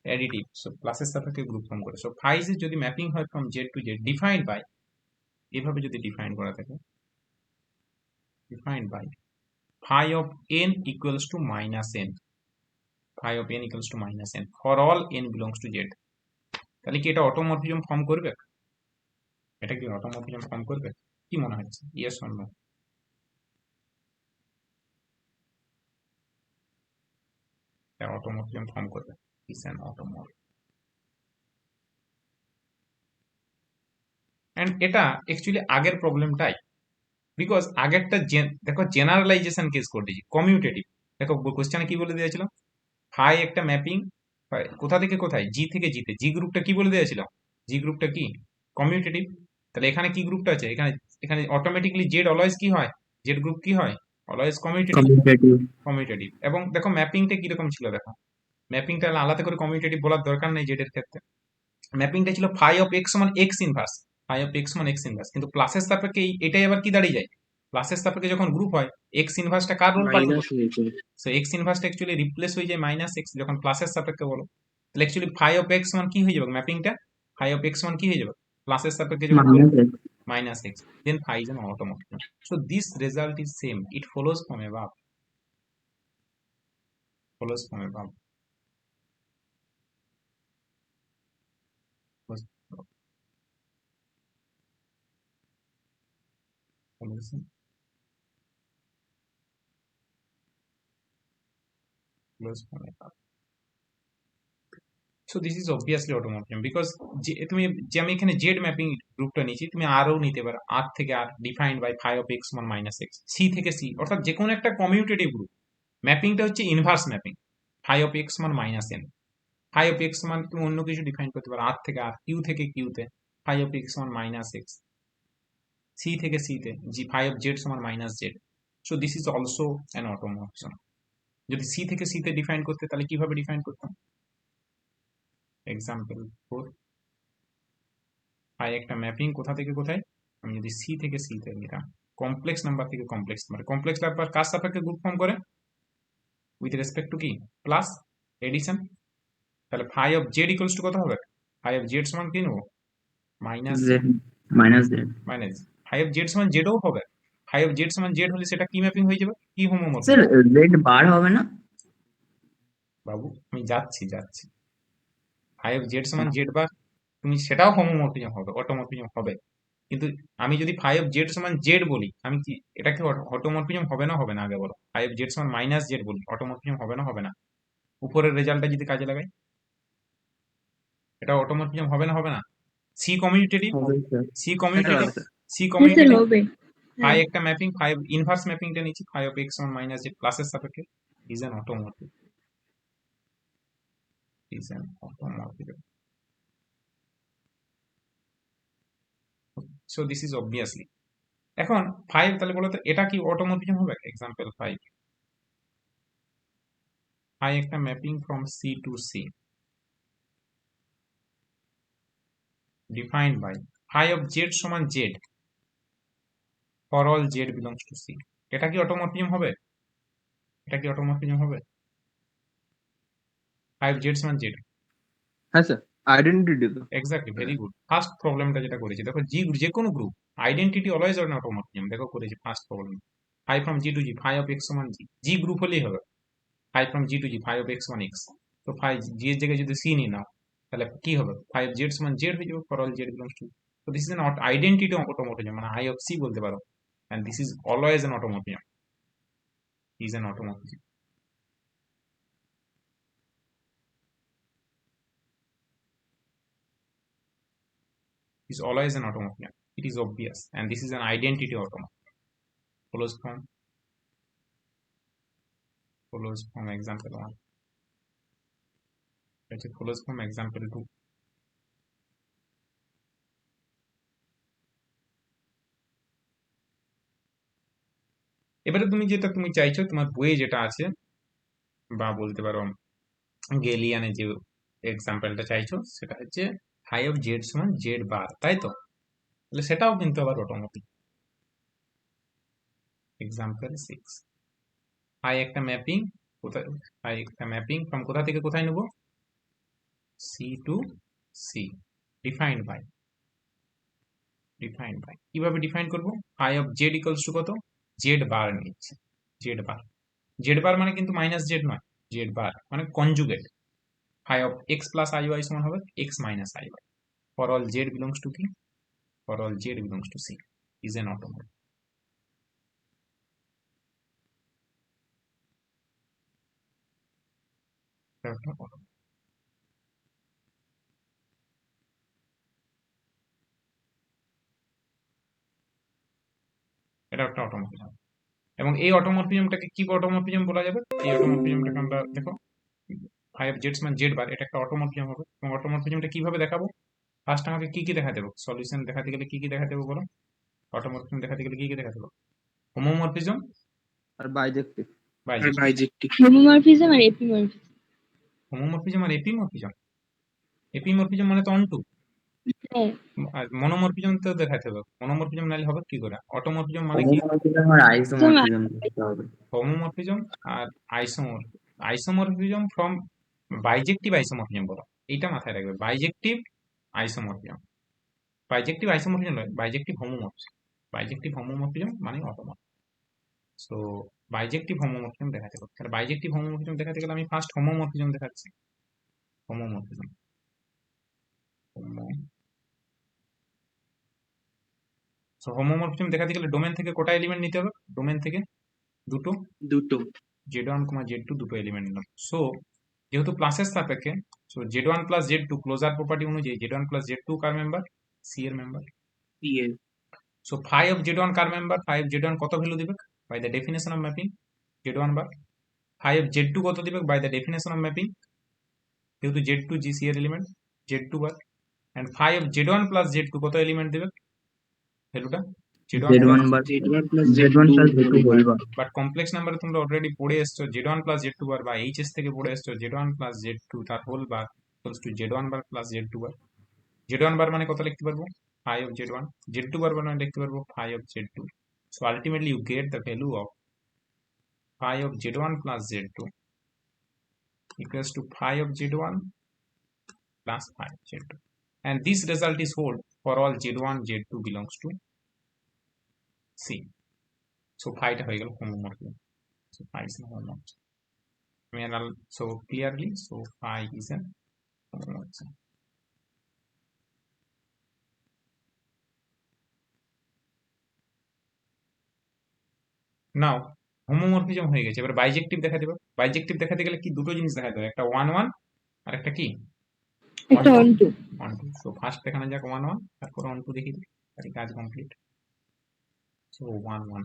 A: অ্যাডিটিভ, সো প্লাসের সাপেক্ষে গ্রুপ ফর্ম করে। সো ফাইজ এর যদি ম্যাপিং হয় from Z to Z defined by, এভাবে যদি ডিফাইন করা থাকে, defined by phi of n equals to minus n, phi of n equals to minus n for all n belongs to z। তাহলে কি এটা অটোমরফিজম ফর্ম করবে? এটা কি অটোমরফিজম ফর্ম করবে? কি মনে হচ্ছে, ইয়েস অর নো? এটা অটোমরফিজম ফর্ম করবে, ইজ অ্যান অটোমরফ। এন্ড এটা অ্যাকচুয়ালি আগের প্রবলেমটাই, বিকজ আগেরটা দেখো জেনারেলাইজেশন কেস করতেছি, কমিউটেটিভ। দেখো কোশ্চেনে কি বলে দিয়েছিল? ফাই একটা ম্যাপিং কোথা থেকে কোথায়, জি থেকে জিতে। জি গ্রুপটা কি বলে দিয়েছিল? জি গ্রুপটা কি? কমিউটেটিভ। তাহলে এখানে কি গ্রুপটা আছে? এখানে এখানে অটোমেটিকলি জেড অলওয়েজ কি হয়? জেড গ্রুপ কি হয়? Always commutative.
B: কমিউটেটিভ।
A: কমিউটেটিভ। এবং দেখো ম্যাপিংটা কিরকম ছিল, দেখো ম্যাপিংটা আলাদা করে কমিউটেটিভ বলার দরকার নেই জেড এর ক্ষেত্রে। ম্যাপিংটা ছিল ফাই অফ এক্স সমান x inverse, phi of x সমান এক্স ইনভার্স। কিন্তু প্লাসের সাপেক্ষে এটাই আবার কি দাঁড়িয়ে যায়? প্লাসের সাপেক্ষে যখন গ্রুপ হয় এক্স ইনভার্সটা কার রোল পালন
C: মাইনাস
A: করে?
C: হয়েছে।
A: সো এক্স ইনভার্সটা অ্যাকচুয়ালি রিপ্লেস হয়ে যায় মাইনাস এক্স যখন প্লাসের সাপেক্ষে বলো। তাহলে অ্যাকচুয়ালি ফাই অফ এক্স সমান কি হয়ে যাবে ম্যাপিংটা? ফাই অফ এক্স সমান কি হয়ে যাবে প্লাসের সাপেক্ষে যখন বলো?
B: Minus X.
A: Minus X. Then phi is an automorphism. So this result is same, it follows from above, follows from above, follows follows follows from above. So this is obviously automorphism because তুমি যে আমি এখানে জেড ম্যাপিং গ্রুপটা নিয়েছি তুমি আরও নিতে পারো আর থেকে R defined by phi of x one minus x C থেকে সি অর্থাৎ যে কোনো একটা কমিউটেটিভ গ্রুপ ম্যাপিংটা হচ্ছে inverse mapping phi of x one minus N phi of x one তুমি অন্য কিছু ডিফাইন করতে পারো আর থেকে আর কিউ থেকে কিউতে phi of x one minus x C থেকে সিতে জি ফাই অফ জেড সমান minus Z so this is also an automorphism যদি সি থেকে সিতে ডিফাইন করতে তাহলে কিভাবে ডিফাইন করতাম এক্সাম্পল 4 ফাই একটা ম্যাপিং কোথা থেকে কোথায় আমি যদি সি থেকে সিতে নিতাম কমপ্লেক্স নাম্বার থেকে কমপ্লেক্স নাম্বার কমপ্লেক্স নাম্বার কার সাপেক্ষে গ্রুপ ফর্ম করে উইথ রেসপেক্ট টু কি প্লাস এডিশন তাহলে phi of Z equals to কত হবে ফাই অফ জেড সমান কি নেবো minus
B: Z minus Z
A: minus phi of Z সমান জেডও হবে ফাই অফ জেড সমান জেড হলে সেটা কি ম্যাপিং হয়ে যাবে কি
B: স্যার
A: হোমোমরফিজম
B: জেড বার হবে না
A: বাবু আমি যাচ্ছি ফাই অফ জেড সমান জেড বার তুমি সেটাও হোমোমরফিজম হবে অটোমরফিজম হবে কিন্তু আমি যদি ফাই অফ জেড সমান জেড বলি আমি কি এটাকে অটোমরফিজম হবে না আগে বলো ফাই অফ জেড সমান মাইনাস জেড বলি অটোমরফিজম হবে না উপরের রেজাল্টটা যদি কাজে লাগাই এটা অটোমরফিজম হবে না সি কমিউটেটিভ
B: হবে স্যার
A: সি
C: এটা
A: কমিউটেটিভ
C: হবে।
A: সি
D: স্যার
A: কমিউটেটিভ
D: হবে
A: ফাই একটা ম্যাপিং ফাই ইনভার্স ম্যাপিংটা নিচ্ছি ফাই অফ এক্স সমান মাইনাস জেড প্লাসের সাপেক্ষে is an automorphism is an automorphism so this is obviously এখন 5 তাহলে বলো তো এটা কি অটোমরফিজম হবে এক্সাম্পল 5 ফাই একটা mapping from C to C defined by phi of Z সমান Z for all Z belongs to C এটা কি অটোমরফিজম হবে ফাই অফ জেড সমান জেড
E: হ্যাঁ স্যার আইডেন্টিটি তো
A: এক্স্যাক্টলি ভেরি গুড ফার্স্ট প্রবলেমটা যেটা করেছি দেখো যে কোনো group identity always an automorphism দেখো করেছি first problem phi from G to G phi of x সমান জি জি গ্রুপ হলেই হবে phi from G to G phi of x সমান এক্স তো ফাই জি এর জায়গায় যদি সি নিয়ে নাও তাহলে কি হবে ফাই অফ জেড সমান জেড হয়ে যাবে for all Z belongs to তো this is an identity automorphism মানে আই অফ সি বলতে পারো and this is always an automorphism is an automorphism is always an automorphism it is obvious and this is an identity automorphism follows from example 1 it follows from example 2 এবারে তুমি যেটা তুমি চাইছো তোমার বইয়ে যেটা আছে বা বলতে পারো গেলিয়ানে যে এক্সাম্পলটা চাইছো সেটা হচ্ছে ফাই অফ জেড সমান জেড বার তাই তো তাহলে সেটাও কিন্তু আবার অটোমেটিক এক্সাম্পল 6 ফাই একটা ম্যাপিং কোথায় ফাই একটা ম্যাপিং ফ্রম কোথা থেকে কোথায় নেব C to C defined by কিভাবে ডিফাইন করব phi of Z equals to কত জেড বার নিচ্ছে জেড বার মানে কিন্তু মাইনাস জেড নয় জেড বার মানে conjugate phi of x plus i y সমান হবে x minus I Y for all Z belongs to কি for all Z belongs to C is an automorphism এটা একটা অটোমরফিজম এবং এই অটোমরফিজমটাকে কি অটোমরফিজম বলা যাবে এই অটোমরফিজমটাকে আমরা দেখো ফাই অফ জেড সমান জেড বার এটা একটা অটোমরফিজম হবে এবং অটোমরফিজমটা কিভাবে দেখাবো ফার্স্ট আমাকে কি দেখাতে হবে সলিউশন দেখাতে গেলে কি দেখাতে হবে বলো অটোমরফিজম দেখাতে গেলে কি দেখাতে হবে হোমোমরফিজম
E: আর বাইজেক্টিভ
C: বাইজেক্টিভ
D: হোমোমরফিজম আর এপিমরফিজম
A: হোমোমরফিজম আর এপিমরফিজম মানে তো অনটু
D: হ্যাঁ
A: আর মনোমরফিজম তো দেখাতে হবে মনোমরফিজম নাহলে হবে কি করে অটোমরফিজম মানে কি
B: হোমোমরফিজম আর আইসোমরফিজম দেখতে হবে
A: হোমোমরফিজম আর আইসোমরফিজম ফ্রম বাইজেক্টিভ আইসোমরফিজম বলো এইটা মাথায় রাখবে বাইজেক্টিভ আইসোমরফিজম নয় বাইজেক্টিভ হোমোমরফিজম মানে অটোমরফিজম সো বাইজেক্টিভ হোমোমরফিজম দেখাতে হবে তাহলে বাইজেক্টিভ হোমোমরফিজম দেখাতে গেলে আমি ফার্স্ট হোমোমরফিজম দেখাচ্ছি হোমোমরফিজম সো হোমোমরফিজম দেখাতে গেলে ডোমেন থেকে কটা এলিমেন্ট নিতে হবে ডোমেন থেকে দুটো
C: দুটো
A: z1, z2 দুটো এলিমেন্ট নিলাম সো যেহেতু প্লাসের সাপেক্ষে, so z1 plus z2 closure property অনুযায়ী z1 প্লাস z2 কার মেম্বার? সি এর মেম্বার।
C: সি এর
A: সো ফাই অফ z1 কার মেম্বার? ফাই অফ z1 কত ভ্যালু দিবে by the definition of mapping? z1 bar. Phi of z2 কত দিবে by the definition of mapping? যেহেতু z2 gc এর element, z2 bar. And phi of z1 plus z2 কত এলিমেন্ট দিবে ভ্যালুটা? z1
B: z1 bar
C: z1 plus
B: z1
C: z2
B: plus z2 whole bar.
A: But complex নাম্বারে তোমরা অলরেডি পড়ে এসছো z1 প্লাস z2 বার, বা এইচএস থেকে পড়ে এসছো z1 প্লাস z2 তার whole bar equals to z1 bar plus z2 bar. z1 bar মানে কত লিখতে পারবো? Phi of z1। z2 বার মানে লিখতে পারবো phi of z2। So ultimately you get the value of phi of z1 plus z2 equals to phi of z1 plus phi of z2, and this result is hold for all z1 z2 belongs to C. So phi টা হয়ে গেল homomorphism. So phi is an homomorphism. So clearly, so phi is an homomorphism. Now homomorphism হয়ে গেছে, এবার বাইজেক্টিভ দেখা দেবো। বাইজেক্টিভ দেখাতে গেলে কি দুটো জিনিস দেখা দেবে, একটা 1 1 আর একটা কি
D: একটা 1 2
A: 1 2। সো ফার্স্ট দেখানো যাক 1 1, তারপর 1 2 দেখিয়ে দিই, তারই কাজ কমপ্লিট। সো 1 1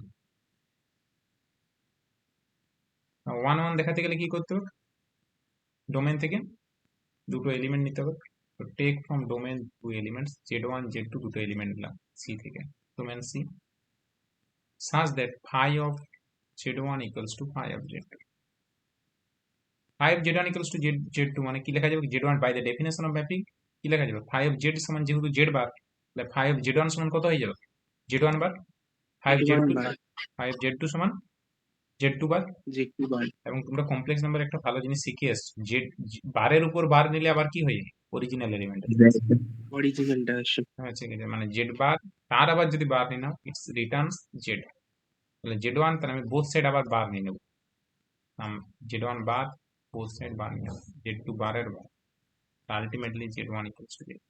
A: 1 1 দেখাতে গেলে কি করতে হবে? ডোমেন থেকে দুটো এলিমেন্ট নিতে হবে। তো take from domain two elements z1 z2 দুটো এলিমেন্ট নিলাম সি থেকে, domain C, such that phi of z1 equals to phi of z2. phi of z1 equals to z2 মানে কি লেখা যাবে? z1 by the definition of mapping কি লেখা যাবে? phi of z সমান যেহেতু z বার, তাহলে phi of z1 সমান কত হয়ে যাবে? z1 bar. phi of z2 phi of z2 সমান z2 বার।
C: z2 বার
A: এবং তোমরা কমপ্লেক্স নাম্বার একটা ভালো জিনিস শিখে এসছো, জেড বারের উপর বার নিলে আবার কি হয়ে যায়? অরিজিনাল এলিমেন্ট
C: অরিজিনালটা আসে।
A: হচ্ছে কি, মানে জেড বার, তার আবার যদি বার নিয়ে নাও ইটস রিটার্নস জেড। তাহলে জেড ওয়ান, তাহলে আমি বোথ সাইড আবার বার নিয়ে নেবো, Z one bar both side bar নিয়ে নেবো, জেড টু বারের bar, ultimately Z one equals to Z.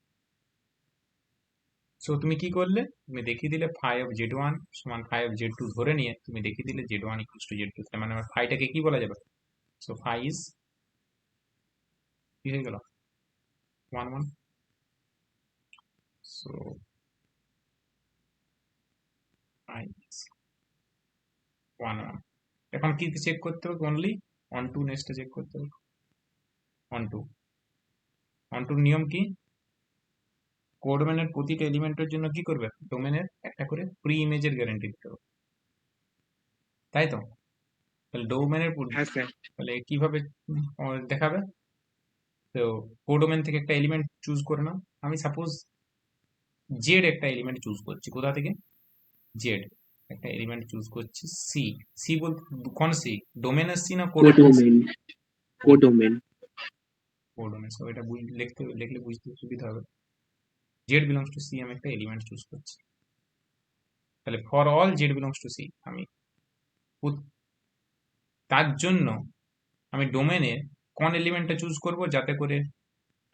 A: So তুমি কি করলে? তুমি দেখিয়ে দিলে ফাই অফ জেড ওয়ান সমান ফাই অফ জেড টু ধরে নিয়ে তুমি দেখিয়ে দিলে Z one equals to Z two. তার মানে আমার ফাইটাকে কি বলা যাবে? সো ফাই ইজ কি হয়ে গেল? 1 1. So I is 1 1. এখন কি চেক করতে হবে? অনলি 1 2 নেক্সটে চেক করতে হবে। 1 2 1 2 নিয়ম কি? কোডোমেনের প্রতিটা এলিমেন্টের জন্য কি করবে? ডোমেনের একটা করে প্রি ইমেজের গ্যারান্টি দিতে হবে, তাই তো? তাহলে ডোমেনের
C: হ্যাঁ স্যার।
A: তাহলে কিভাবে দেখাবে? তো কোডোমেন থেকে একটা এলিমেন্ট চুজ করে নাও। আমি সাপোজ জেড একটা এলিমেন্ট চুজ করছি, কোথা থেকে? জেড একটা এলিমেন্ট চুজ করছি, সি। সি বলতে কোন সি? ডোমেনের সি না
C: কোডোমেন কোডোমেন
A: কোডোমেন? সো এটা লিখলে বুঝতে সুবিধা হবে। জেড বিলংস টু সি, আমি একটা এলিমেন্ট চুজ করছি। তাহলে for all Z belongs to C, আমি তার জন্য আমি ডোমেনে কোন এলিমেন্টটা চুজ করব যাতে করে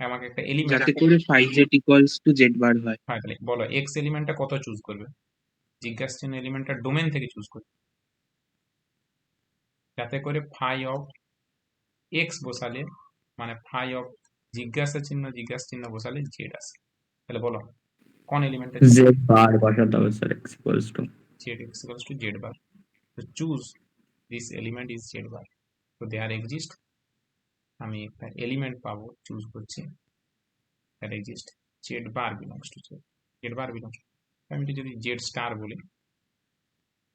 A: আমাকে একটা এলিমেন্ট,
C: যাতে করে phi z equals to z বার হয়।
A: হ্যাঁ তাহলে বলো এক্স এলিমেন্টটা কত চুজ করবে? জিজ্ঞাসা চিহ্ন এলিমেন্টটা ডোমেন থেকে চুজ করবে, যাতে করে ফাই অফ এক্স বসালে, মানে ফাই অফ জিজ্ঞাসা চিহ্ন বসালে জেড আসে। তাহলে বলো কোন এলিমেন্টটা?
B: z বার বসাতে হবে sir, x equals to
A: z x equals to z bar. So choose this element is z bar. So there exist, আমি একটা এলিমেন্ট পাবো, চুজ করছি, that exist z bar belongs to z bar belongs to, আমি যদি z স্টার বলি,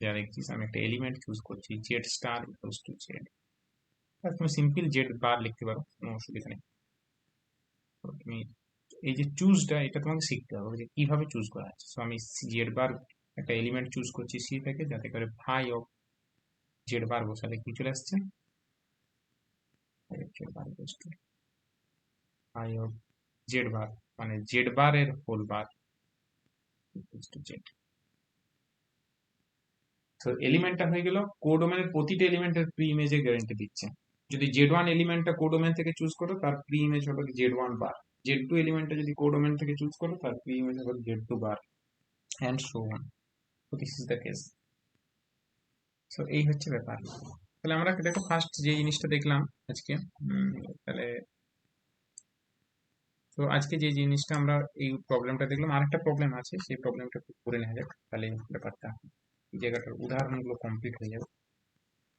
A: there exist, আমি একটা এলিমেন্ট চুজ করছি z star equals to z। তুমি সিম্পল z বার লিখতে পারো, কোনো অসুবিধা নেই। তো তুমি এই যে চুজটা, এটা তোমাকে শিখতে হবে যে কিভাবে চুজ করা আছে। সো আমি z বার একটা এলিমেন্ট চুজ করছি সি থেকে, যাতে করে ফাই অফ জেড বার বসালে কি চলে আসছে? ফাই অফ জেড বার মানে জেড বার এর হোল বার জেড। তো এলিমেন্টটা হয়ে গেল। কোডোমেনের প্রতিটা এলিমেন্টের প্রি ইমেজের গ্যারান্টি দিচ্ছে। যদি জেড ওয়ান এলিমেন্টটা কোডোমেন থেকে চুজ করো, তার প্রি ইমেজ হবে z one bar. Z two এলিমেন্টটা যদি কোডোমেন থেকে চুজ করো, তার প্রি ইমেজ হবে z two bar, and so on. So this is the case. So এই হচ্ছে ব্যাপার। তাহলে আমরা দেখো ফার্স্ট যে জিনিসটা দেখলাম আজকে, তাহলে তো আজকে যে জিনিসটা আমরা এই প্রবলেমটা দেখলাম, আরেকটা প্রবলেম আছে, সেই প্রবলেমটা একটু করে নেওয়া যাক, তাহলে ব্যাপারটা এই জায়গাটার উদাহরণগুলো কমপ্লিট হয়ে যাবে।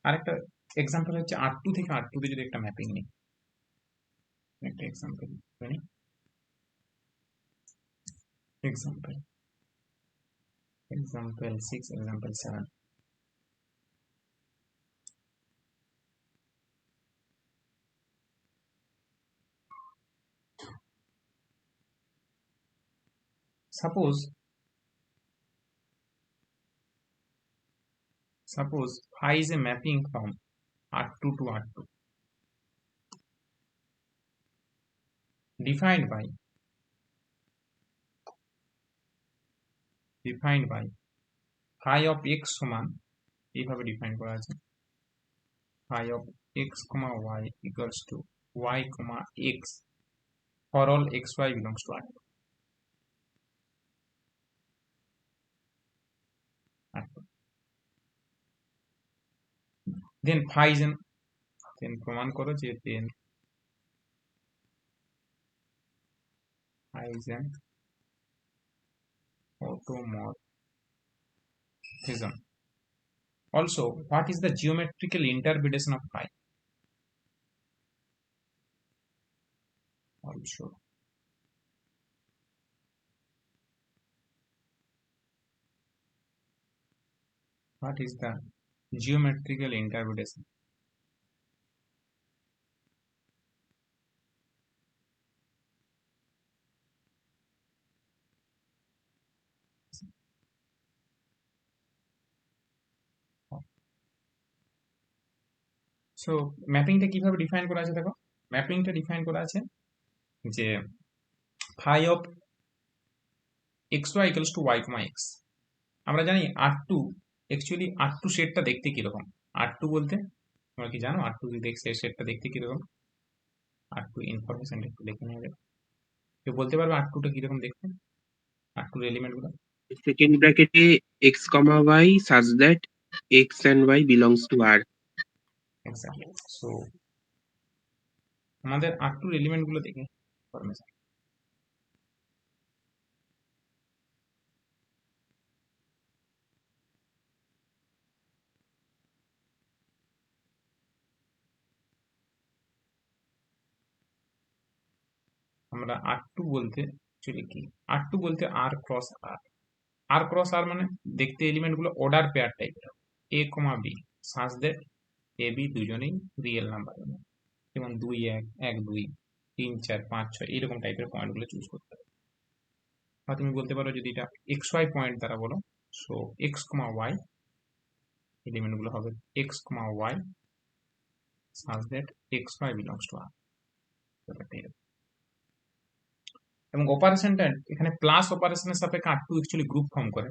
A: আরেকটা এক্সাম্পল হচ্ছে R2 থেকে R2 তে যদি একটা ম্যাপিং নিই, একটা এক্সাম্পল জানি, example 6, example 7। Suppose phi is a mapping from R2 to R2 defined by phi of x সমান এইভাবে ডিফাইন করা আছে, phi of x, y equals to y, x for all xy belongs to R2. Then phi is then প্রমাণ করো যে then phi is an automorphism. Also, what is the geometrical interpretation of phi? Also, what is the geometrical interpretation? So ম্যাপিংটা কিভাবে ডিফাইন করা আছে দেখো, ম্যাপিংটা ডিফাইন করা আছে যে phi of xy equals to y, x। আমরা জানি R2 অ্যাকচুয়ালি R2 সেটটা দেখতে কিরকম, R2 বলতে তোমরা কি জানো R2 সেটটা দেখতে কিরকম? R2 ইনফরমেশন একটু দেখে নেওয়া যাবে। কেউ বলতে পারবে R2 টা কিরকম দেখতে, R2 এর এলিমেন্ট গুলো?
C: সেকেন্ড ব্র্যাকেটে x, y such that x and y belongs to R.
A: Exactly. So আমাদের R2 এর এলিমেন্ট গুলো দেখে ইনফরমেশন, আমরা R2 বলতে অ্যাকচুয়ালি কি, R2 বলতে R cross R, R cross R মানে দেখতে এলিমেন্ট গুলো অর্ডার পেয়ার টাইপের, a, b such that a, b দুজনেই রিয়েল নাম্বার, যেমন 2, 1, 1, 2, 3, 4, 5, 6 এইরকম টাইপের পয়েন্ট গুলো চুজ করতে হবে। বা তুমি বলতে পারো যদি এটা xy পয়েন্ট দ্বারা বলো, সো x, y এলিমেন্ট গুলো হবে x, y such that xy belongs to R। ব্যাপারটা এরকম। এবং অপারেশনটা এখানে প্লাস অপারেশনের সাপেক্ষে R2 অ্যাকচুয়ালি গ্রুপ ফর্ম করে,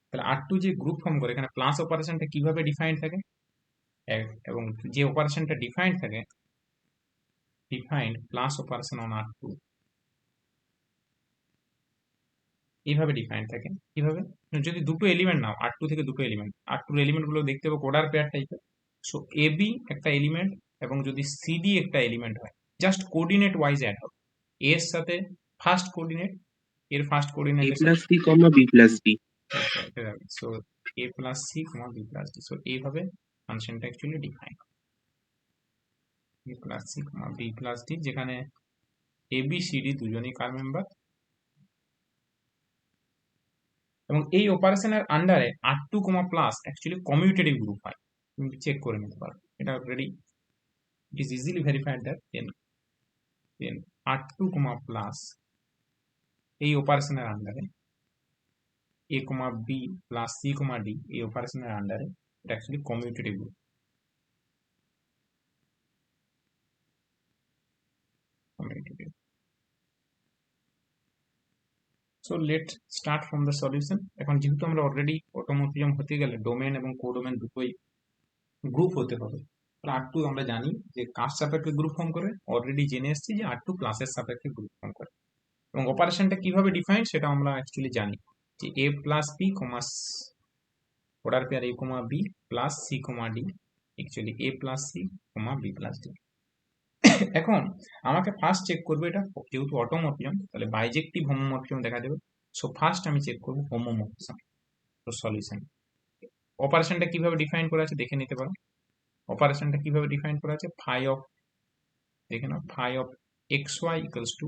A: তাহলে R2 যে গ্রুপ ফর্ম করে এখানে প্লাস অপারেশনটা কিভাবে ডিফাইন্ড থাকে, এবং যে অপারেশনটা ডিফাইন্ড থাকে, defined plus operation on R2 এইভাবে ডিফাইন্ড থাকে। কিভাবে? যদি দুটো এলিমেন্ট নাও, R2 থেকে দুটো এলিমেন্ট, R2 এর এলিমেন্ট গুলো দেখতে হবে অর্ডার পেয়ার টাইপের, সো AB একটা এলিমেন্ট এবং যদি CD একটা এলিমেন্ট হয়, জাস্ট কোঅর্ডিনেট ওয়াইজ অ্যাড হবে, A এর সাথে ফার্স্ট কোঅর্ডিনেট, এর first coordinate
C: a plus c, b plus d.
A: So a plus c, b plus d, so এইভাবে ফাংশনটা actually define, a plus c, b plus d, যেখানে a b c d দুজনেই কার মেম্বার, এবং এই অপারেশনের আন্ডারে R2, plus actually commutative group হয়, তুমি চেক করে নিতে পারো, এটা already it is easily verified that then R2, plus এই অপারেশনের আন্ডারে a, b plus c, d এই অপারেশনের আন্ডারে এটা actually commutative group. So let start from the solution. এখন যেহেতু আমরা অলরেডি অটোমোটিজম হতে গেলে ডোমেন এবং কোডোমেন দুটোই গ্রুপ হতে হবে, তাহলে R2 আমরা জানি যে কার সাপেক্ষে গ্রুপ ফর্ম করে, অলরেডি জেনে এসেছি যে R2 প্লাসের সাপেক্ষে গ্রুপ ফর্ম করে, এবং অপারেশনটা কিভাবে ডিফাইন সেটা আমরা অ্যাকচুয়ালি জানি যে a plus b, order pair a, b plus c, d actually a plus c comma b plus d. এখন আমাকে ফার্স্ট চেক করবো এটা, যেহেতু অটোমরফিজম তাহলে বাইজেক্টিভ হোমোমরফিজম দেখা যাবে। সো ফার্স্ট আমি চেক করবো হোমোমরফিজম। তো সলিউশন অপারেশনটা কিভাবে ডিফাইন করা আছে দেখে নিতে পারো। অপারেশনটা কিভাবে ডিফাইন করা আছে, ফাই অফ, দেখে নাও, phi of x y equals to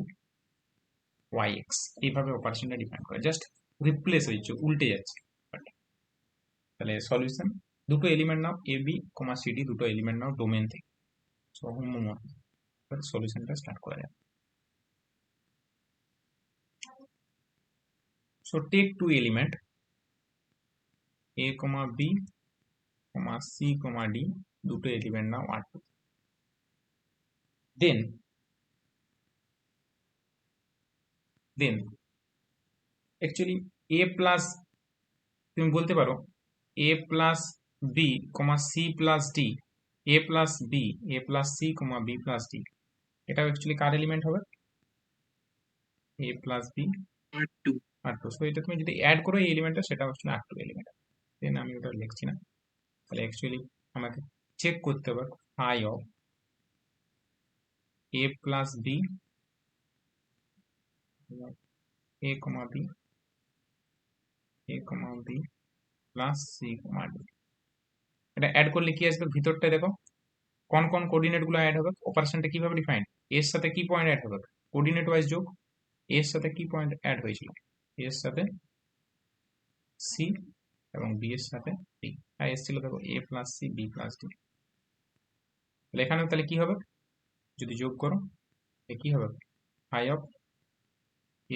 A: y x, এইভাবে অপারেশনটা ডিফাইন করা, জাস্ট রিপ্লেস হয়েছে, উল্টে যাচ্ছে। তাহলে সলিউশন, দুটো element now A B comma CD, দুটো এলিমেন্ট নাও ডোমেন থেকে। সো হোমোমরফিজম, সলিউশনটা স্টার্ট করা যায়। So take two element a comma b comma c comma d, দুটো element now R2, then actually a plus, তুমি বলতে পারো a plus b comma c plus d, a plus b, a plus c comma b plus d, এটা অ্যাকচুয়ালি কার এলিমেন্ট হবে, a plus b
C: R2
A: R2। So এটা তুমি যদি অ্যাড করো এই এলিমেন্টটা, সেটা অ্যাকচুয়ালি R2 এলিমেন্ট। দেন আমি ওটা লিখছি না। তাহলে অ্যাকচুয়ালি আমাকে চেক করতে হবে phi of a plus b, a comma b, a comma b plus c comma d, এটা অ্যাড করলে কি আসবে ভিতরটা দেখো, কোন কোন কোঅর্ডিনেট গুলো অ্যাড হবে, অপারেশনটা কিভাবে ডিফাইন, এর সাথে কি পয়েন্ট অ্যাড হবে, কোঅর্ডিনেট ওয়াইজ যোগ, এর সাথে কি পয়েন্ট অ্যাড হয়েছিল, এর সাথে সি এবং বি এর সাথে ডি, আর এসেছিল দেখো a plus c b plus d. তাহলে এখানে তাহলে কি হবে, যদি যোগ করো কি হবে, phi of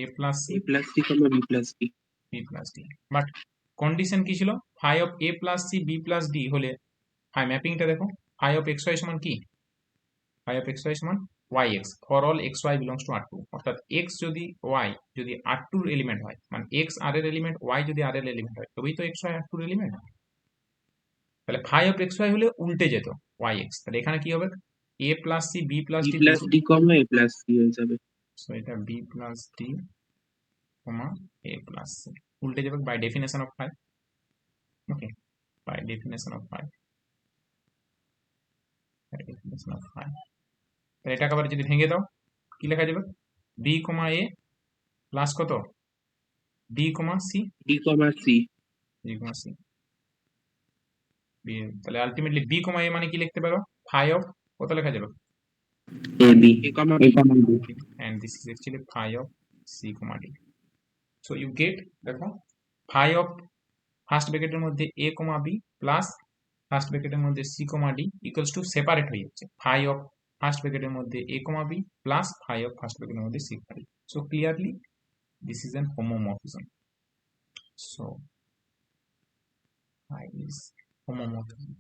A: a plus c
C: A plus C, comma B plus D.
A: B plus d. But condition কি ছিল, phi of a plus c b plus d হলে ফাই ম্যাপিংটা দেখো, ফাই অফ এক্স ওয়াই সমান কি, ফাই অফ এক্স ওয়াই সমান y x for all x Y belongs to R2, অর্থাৎ এক্স যদি ওয়াই যদি R2 এর এলিমেন্ট হয়, মানে এক্স আর এর এলিমেন্ট, ওয়াই যদি আর এর এলিমেন্ট হয়, তবেই তো এক্স ওয়াই R2 এর এলিমেন্ট। তাহলে ফাই অফ এক্স ওয়াই হলে উল্টে যেত ওয়াই এক্স, তাহলে এখানে কি হবে, a plus c b plus
C: B
A: d,
C: plus D, comma A plus C হয়ে যাবে।
A: সো এটা B plus D comma a plus C, উল্টে যাবে by definition of phi. Okay, by definition of phi, by definition of phi. তাহলে এটাকে আবার যদি ভেঙে দাও কি লেখা যাবে, বি কমা এ প্লাস কত, B comma C,
C: D, comma C.
A: B comma C, তাহলে আলটিমেটলি বি কমা এ মানে কি লিখতে পারো, ফাই অফ কত লেখা যাবে,
B: A B
C: A, comma
B: A
C: B.
B: comma B
A: and this is actually phi of c comma d. So you get, দেখো phi of ফার্স্ট ব্র্যাকেটের মধ্যে a comma b plus first ব্র্যাকেটের মধ্যে c comma d equals to separate হয়ে যাচ্ছে phi of ফার্স্ট ব্র্যাকেটের মধ্যে a comma b plus phi of first ব্র্যাকেটের মধ্যে c comma d. So clearly this is an homomorphism. So phi is homomorphism.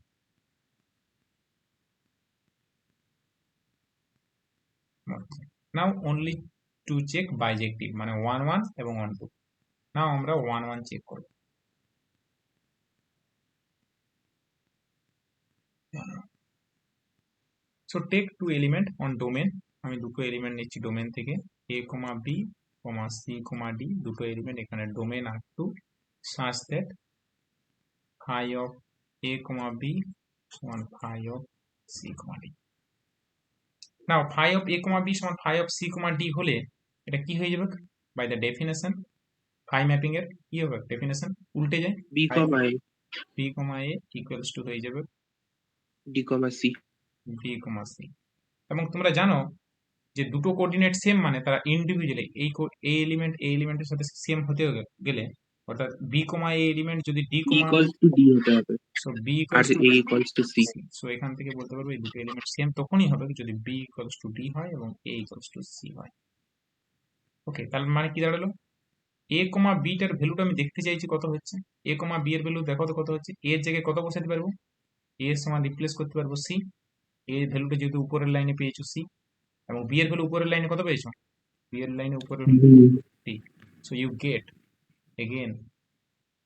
A: Now only to check bijective, মানে 1 1 এবং 1 2. নাও আমরা 1 1 চেক করব। So take two element on domain, আমি দুটো এলিমেন্ট নিচ্ছি ডোমেন থেকে, a, b, c, d, দুটো এলিমেন্ট এখানে domain R2 such that phi of a, b সমান phi of c, d. Now phi of a, b সমান phi of c, d হলে এটা কি হয়ে যাবে, by the definition phi mapping এর কি হবে, ডেফিনেশন উল্টে যায়,
C: B, comma A.
A: b, a equals to হয়ে যাবে
C: D, comma C.
A: b, c। এবং তোমরা জানো যে দুটো কোঅর্ডিনেট সেম মানে তারা ইন্ডিভিজুয়ালি এই এলিমেন্টের সাথে সেম হতে গেলে, অর্থাৎ বি কমা এ এলিমেন্ট যদি d
C: B
A: comma,
C: equals to D হতে হবে।
A: সো বি
C: আর
A: equals to
C: A equals to C.
A: So এখান থেকে বলতে পারবো এই দুটো এলিমেন্ট সেম তখনই হবে যদি বি ইকুয়ালস টু ডি হয় এবং এ ইকুয়ালস টু সি হয়। ওকে, তার মানে কি দাঁড়ালো, এ কমা বি টার ভ্যালুটা আমি দেখতে চাইছি কত হচ্ছে, এ কমা বি এর ভ্যালু দেখো তো কত হচ্ছে, এ এর জায়গায় কত বসাতে পারবো, এ এর সমান রিপ্লেস করতে পারবো সি, এ এর ভ্যালুটা যেহেতু উপরের লাইনে পেয়েছো সি, এবং বি এর ভ্যালু উপরের লাইনে কত পেয়েছো, বি এর লাইনে উপরের
B: B
A: so you get again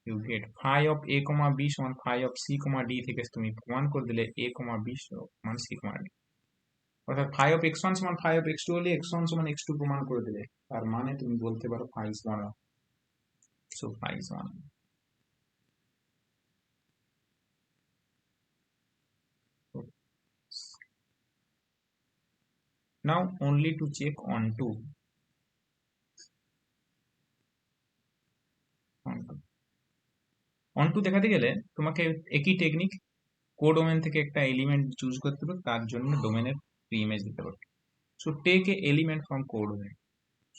A: you get phi of a comma b সমান phi of c comma d থেকে তুমি প্রমাণ করে দিলে a comma b সমান c comma d, অর্থাৎ phi of x1 সমান phi of x2 হলে x1 সমান x2 প্রমাণ করে দিলে, তার মানে তুমি বলতে পারো phi is 1, so phi is 1. now only to check onto দেখাতে গেলে তোমাকে একই টেকনিক কোডোমেন থেকে একটা এলিমেন্ট চুজ করতে হবে, তার জন্য ডোমেনের প্রি ইমেজ দিতে হবে। So take a element from codomain.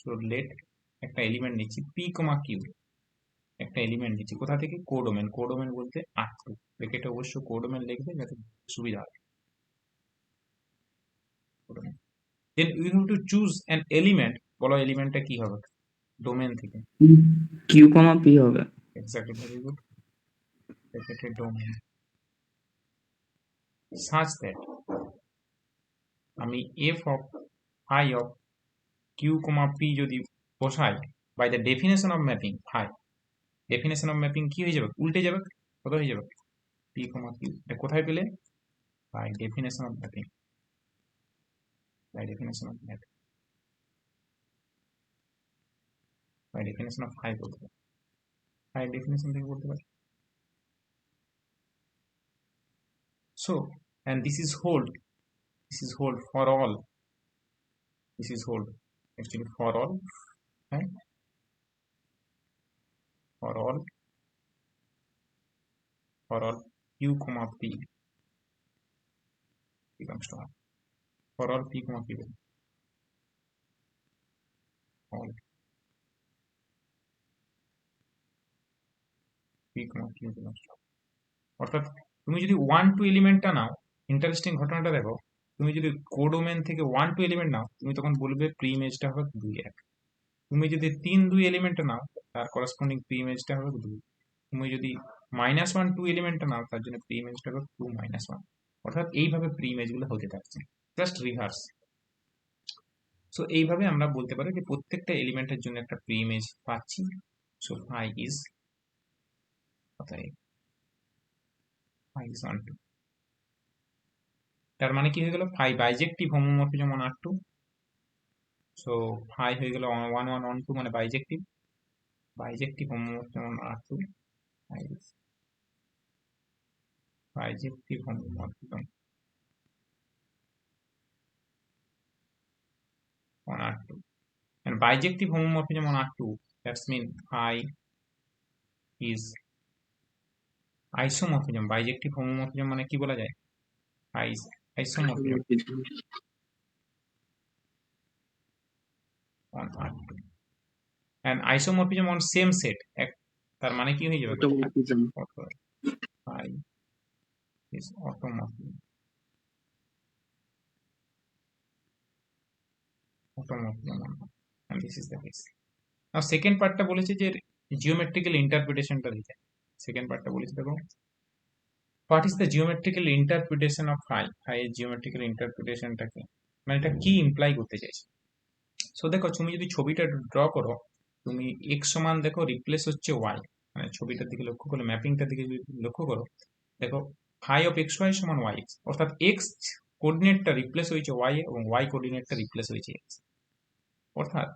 A: So let একটা এলিমেন্ট নিচ্ছি পি কমা কিউ, একটা এলিমেন্ট নিচ্ছি কোথা থেকে, কোডোমেন। কোডোমেন বলতে R2, ব্র্যাকেটে অবশ্য কোডোমেন লিখবে যাতে সুবিধা হয়। Then you have to choose an element, বলো এলিমেন্টটা কি হবে ডোমেন থেকে।
B: কিউ কমা পি হবে।
A: Exactly, very good. ব্র্যাকেটে ডোমেন such that আমি f of phi of q, p যদি বসাই by the definition of mapping phi, definition of mapping কি হয়ে যাবে, উল্টে যাবে, কত হয়ে যাবে p, q। এটা কোথায় পেলে, by definition of mapping, by definition of mapping, by definition of phi বলতে পারি, phi definition থেকে বলতে পারি। So and this is hold for all, this is hold actually for all, right? For all q, p becomes to R. For all p, q, all p, q becomes to R। অর্থাৎ তুমি যদি 1 2 এলিমেন্টটা নাও, ইন্টারেস্টিং ঘটনাটা দেখো, তুমি যদি কোডোমেন থেকে 1 2 এলিমেন্ট নাও, তুমি তখন বলবে প্রি ইমেজটা হবে 2 1। তুমি যদি 3 2 এলিমেন্টটা নাও, তার করেসপন্ডিং প্রি ইমেজটা হবে 2। তুমি যদি -1 2 এলিমেন্টটা নাও, তার জন্য প্রি ইমেজটা হবে 2 -1। অর্থাৎ এইভাবে প্রি ইমেজগুলো হতে থাকছে, জাস্ট রিভার্স। সো এইভাবে আমরা বলতে পারি যে প্রত্যেকটা এলিমেন্টের জন্য একটা প্রি ইমেজ পাচ্ছি। সো ফাই ইজ onto, তার মানে কি হয়ে গেল, phi bijective homomorphism on R2। So phi হয়ে গেল 1 1 on 2 মানে bijective homomorphism on R2, bijective homomorphism on R2 and bijective homomorphism on R2, that's mean phi is isomorphism। বাইজেক্টিভ homomorphism মানে কি বলা যায়, phi is isomorphism on R2 and isomorphism on same set, তার মানে কি হয়ে যাবে,
C: Automorphism।
A: phi is automorphism and this is the case। now second পার্টটা বলেছে যে জিওমেট্রিক্যাল ইন্টারপ্রিটেশনটা দিতে। সেকেন্ড পার্টটা বলেছে দেখো, what is the geometrical interpretation of phi, phi এর geometrical interpretationটা কি, মানে এটা কি ইমপ্লাই করতে চাইছে। সো দেখো তুমি যদি ছবিটা ড্র করো, তুমি x সমান দেখো রিপ্লেস হচ্ছে y, মানে ছবিটার দিকে লক্ষ্য করলে, ম্যাপিংটার দিকে যদি লক্ষ্য করো, দেখো phi of xy সমান yx, অর্থাৎ x কোঅর্ডিনেটটা রিপ্লেস হয়েছে y এবং y কোঅর্ডিনেটটা রিপ্লেস হয়েছে x। অর্থাৎ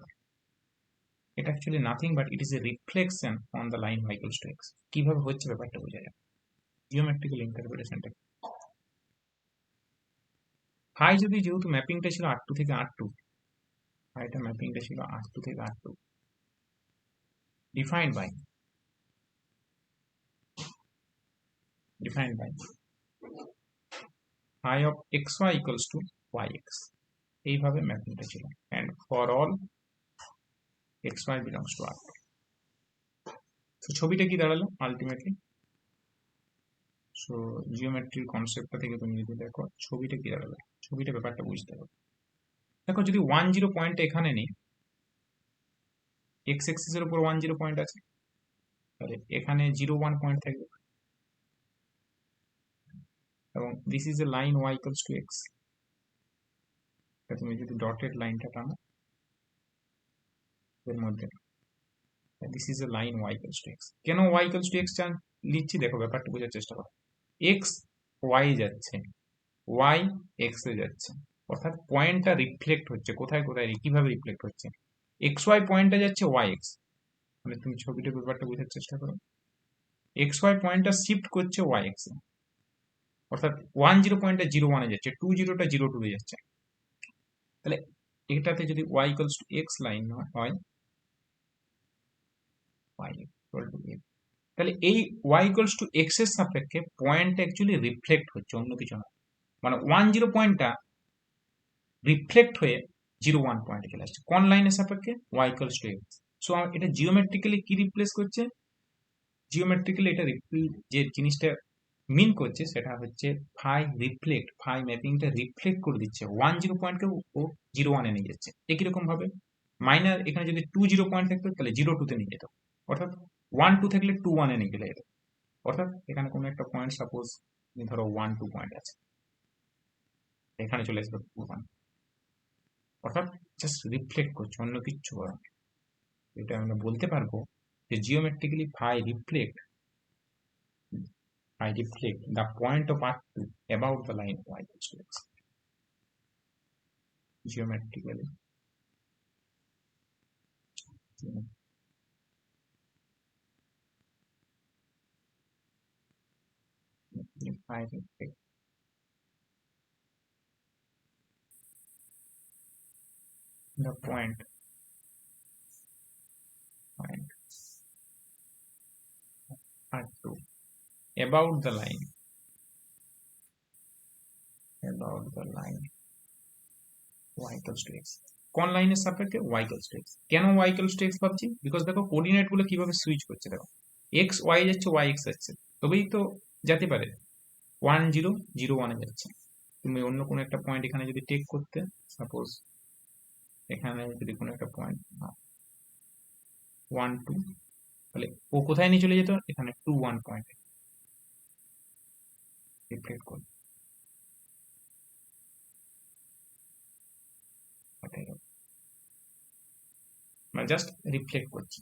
A: এটা actually nothing but it is a reflection on the line y equals to x। কিভাবে হচ্ছে ব্যাপারটা বোঝা যায়, জিওমেট্রিক্যাল ইন্টারপ্রিটেশনটা। ফাই যদি যেহেতু ম্যাপিংটা ছিল R2 থেকে R2, ফাইটা ম্যাপিংটা ছিল R2 থেকে R2, defined by phi of xy equals to yx, এইভাবে ম্যাপিংটা ছিল। and for all xy belongs to R2। তো ছবিটা কি দাঁড়ালো আলটিমেটলি, সো জিওমেট্রির কনসেপ্টটা থেকে তুমি যদি দেখো ছবিটা কি দাঁড়ালো, ছবিটা ব্যাপারটা বুঝতে হবে। দেখো যদি 1 0 পয়েন্ট এখানে নেই, x অ্যাক্সিস এর উপর 1 0 পয়েন্ট আছে, তাহলে এখানে 0 1 পয়েন্ট থাকবে, এবং this is a line y equals to x। তুমি যদি ডটেড লাইনটা টানো এর মধ্যে, this is a line y equals to x। কেন y equals to x লিখছি দেখো, ব্যাপারটা বোঝার চেষ্টা করো। x y যাচ্ছে, y x এ যাচ্ছে, অর্থাৎ পয়েন্টটা রিফ্লেক্ট হচ্ছে কোথায় কোথায়, কিভাবে রিফ্লেক্ট হচ্ছে, এক্স ওয়াই পয়েন্টটা যাচ্ছে ওয়াই এক্স, মানে তুমি ছবিটার ব্যাপারটা বোঝার চেষ্টা করো, এক্স ওয়াই পয়েন্টটা শিফট করছে ওয়াই এক্স এ, অর্থাৎ 1 0 পয়েন্টটা 0 1 এ যাচ্ছে, 2 0টা 0 2 এ যাচ্ছে। তাহলে এটাতে যদি y equals to x line হয় y ইকুয়াল টু x, তাহলে এই y ইকুয়ালস টু x এর সাপেক্ষে পয়েন্ট অ্যাকচুয়ালি রিফ্লেক্ট হচ্ছে, অন্য কিছু না। মানে 1 0 পয়েন্টটা রিফ্লেক্ট হয়ে 0 1 পয়েন্টে চলে আসছে কোন লাইনের সাপেক্ষে y equals to x। So এটা জিওমেট্রিক্যালি কি রিপ্লেস করছে? জিওমেট্রিক্যালি এটা যে জিনিসটা মিন করছে সেটা হচ্ছে ফাই রিফ্লেক্ট, ফাই ম্যাপিংটা রিফ্লেক্ট করে দিচ্ছে 1 0 পয়েন্টকে ও 0 1 এ নিয়ে যাচ্ছে। একই রকম ভাবে মাইনার এখানে যদি 2 0 পয়েন্ট থাকতো তাহলে 0 2 তে নিয়ে যেত, অর্থাৎ 1 2 থাকলে 2 1 এ নিয়ে চলে যেত। অর্থাৎ এখানে কোনো একটা পয়েন্ট সাপোজ ধরো 1 2 পয়েন্ট আছে, এখানে চলে আসবে 2 1, অর্থাৎ জাস্ট রিফ্লেক্ট করছে, অন্য কিচ্ছু করা না। এটা আমরা বলতে পারবো যে geometrically phi reflect the point of R2 about the line y equals to x. Geometrically. Phi reflect the point R2 about the line y equals to x. কোন লাইনের সাপেক্ষে y equals to x? কেন y equals to x ভাবছি? বিকজ দেখো কোঅর্ডিনেট গুলো কিভাবে সুইচ করছে, দেখো x y যাচ্ছে, y x যাচ্ছে, তবেই তো যেতে পারে 1 0 0 1 এ যাচ্ছে। তুমি অন্য কোনো একটা পয়েন্ট এখানে যদি টেক করতে, সাপোজ এখানে যদি কোনো একটা পয়েন্ট 1 2, তাহলে ও কোথায় নিয়ে চলে যেত? এখানে 2 1 পয়েন্টে রিফ্লেক্ট করবে। মানে জাস্ট রিফ্লেক্ট করছি,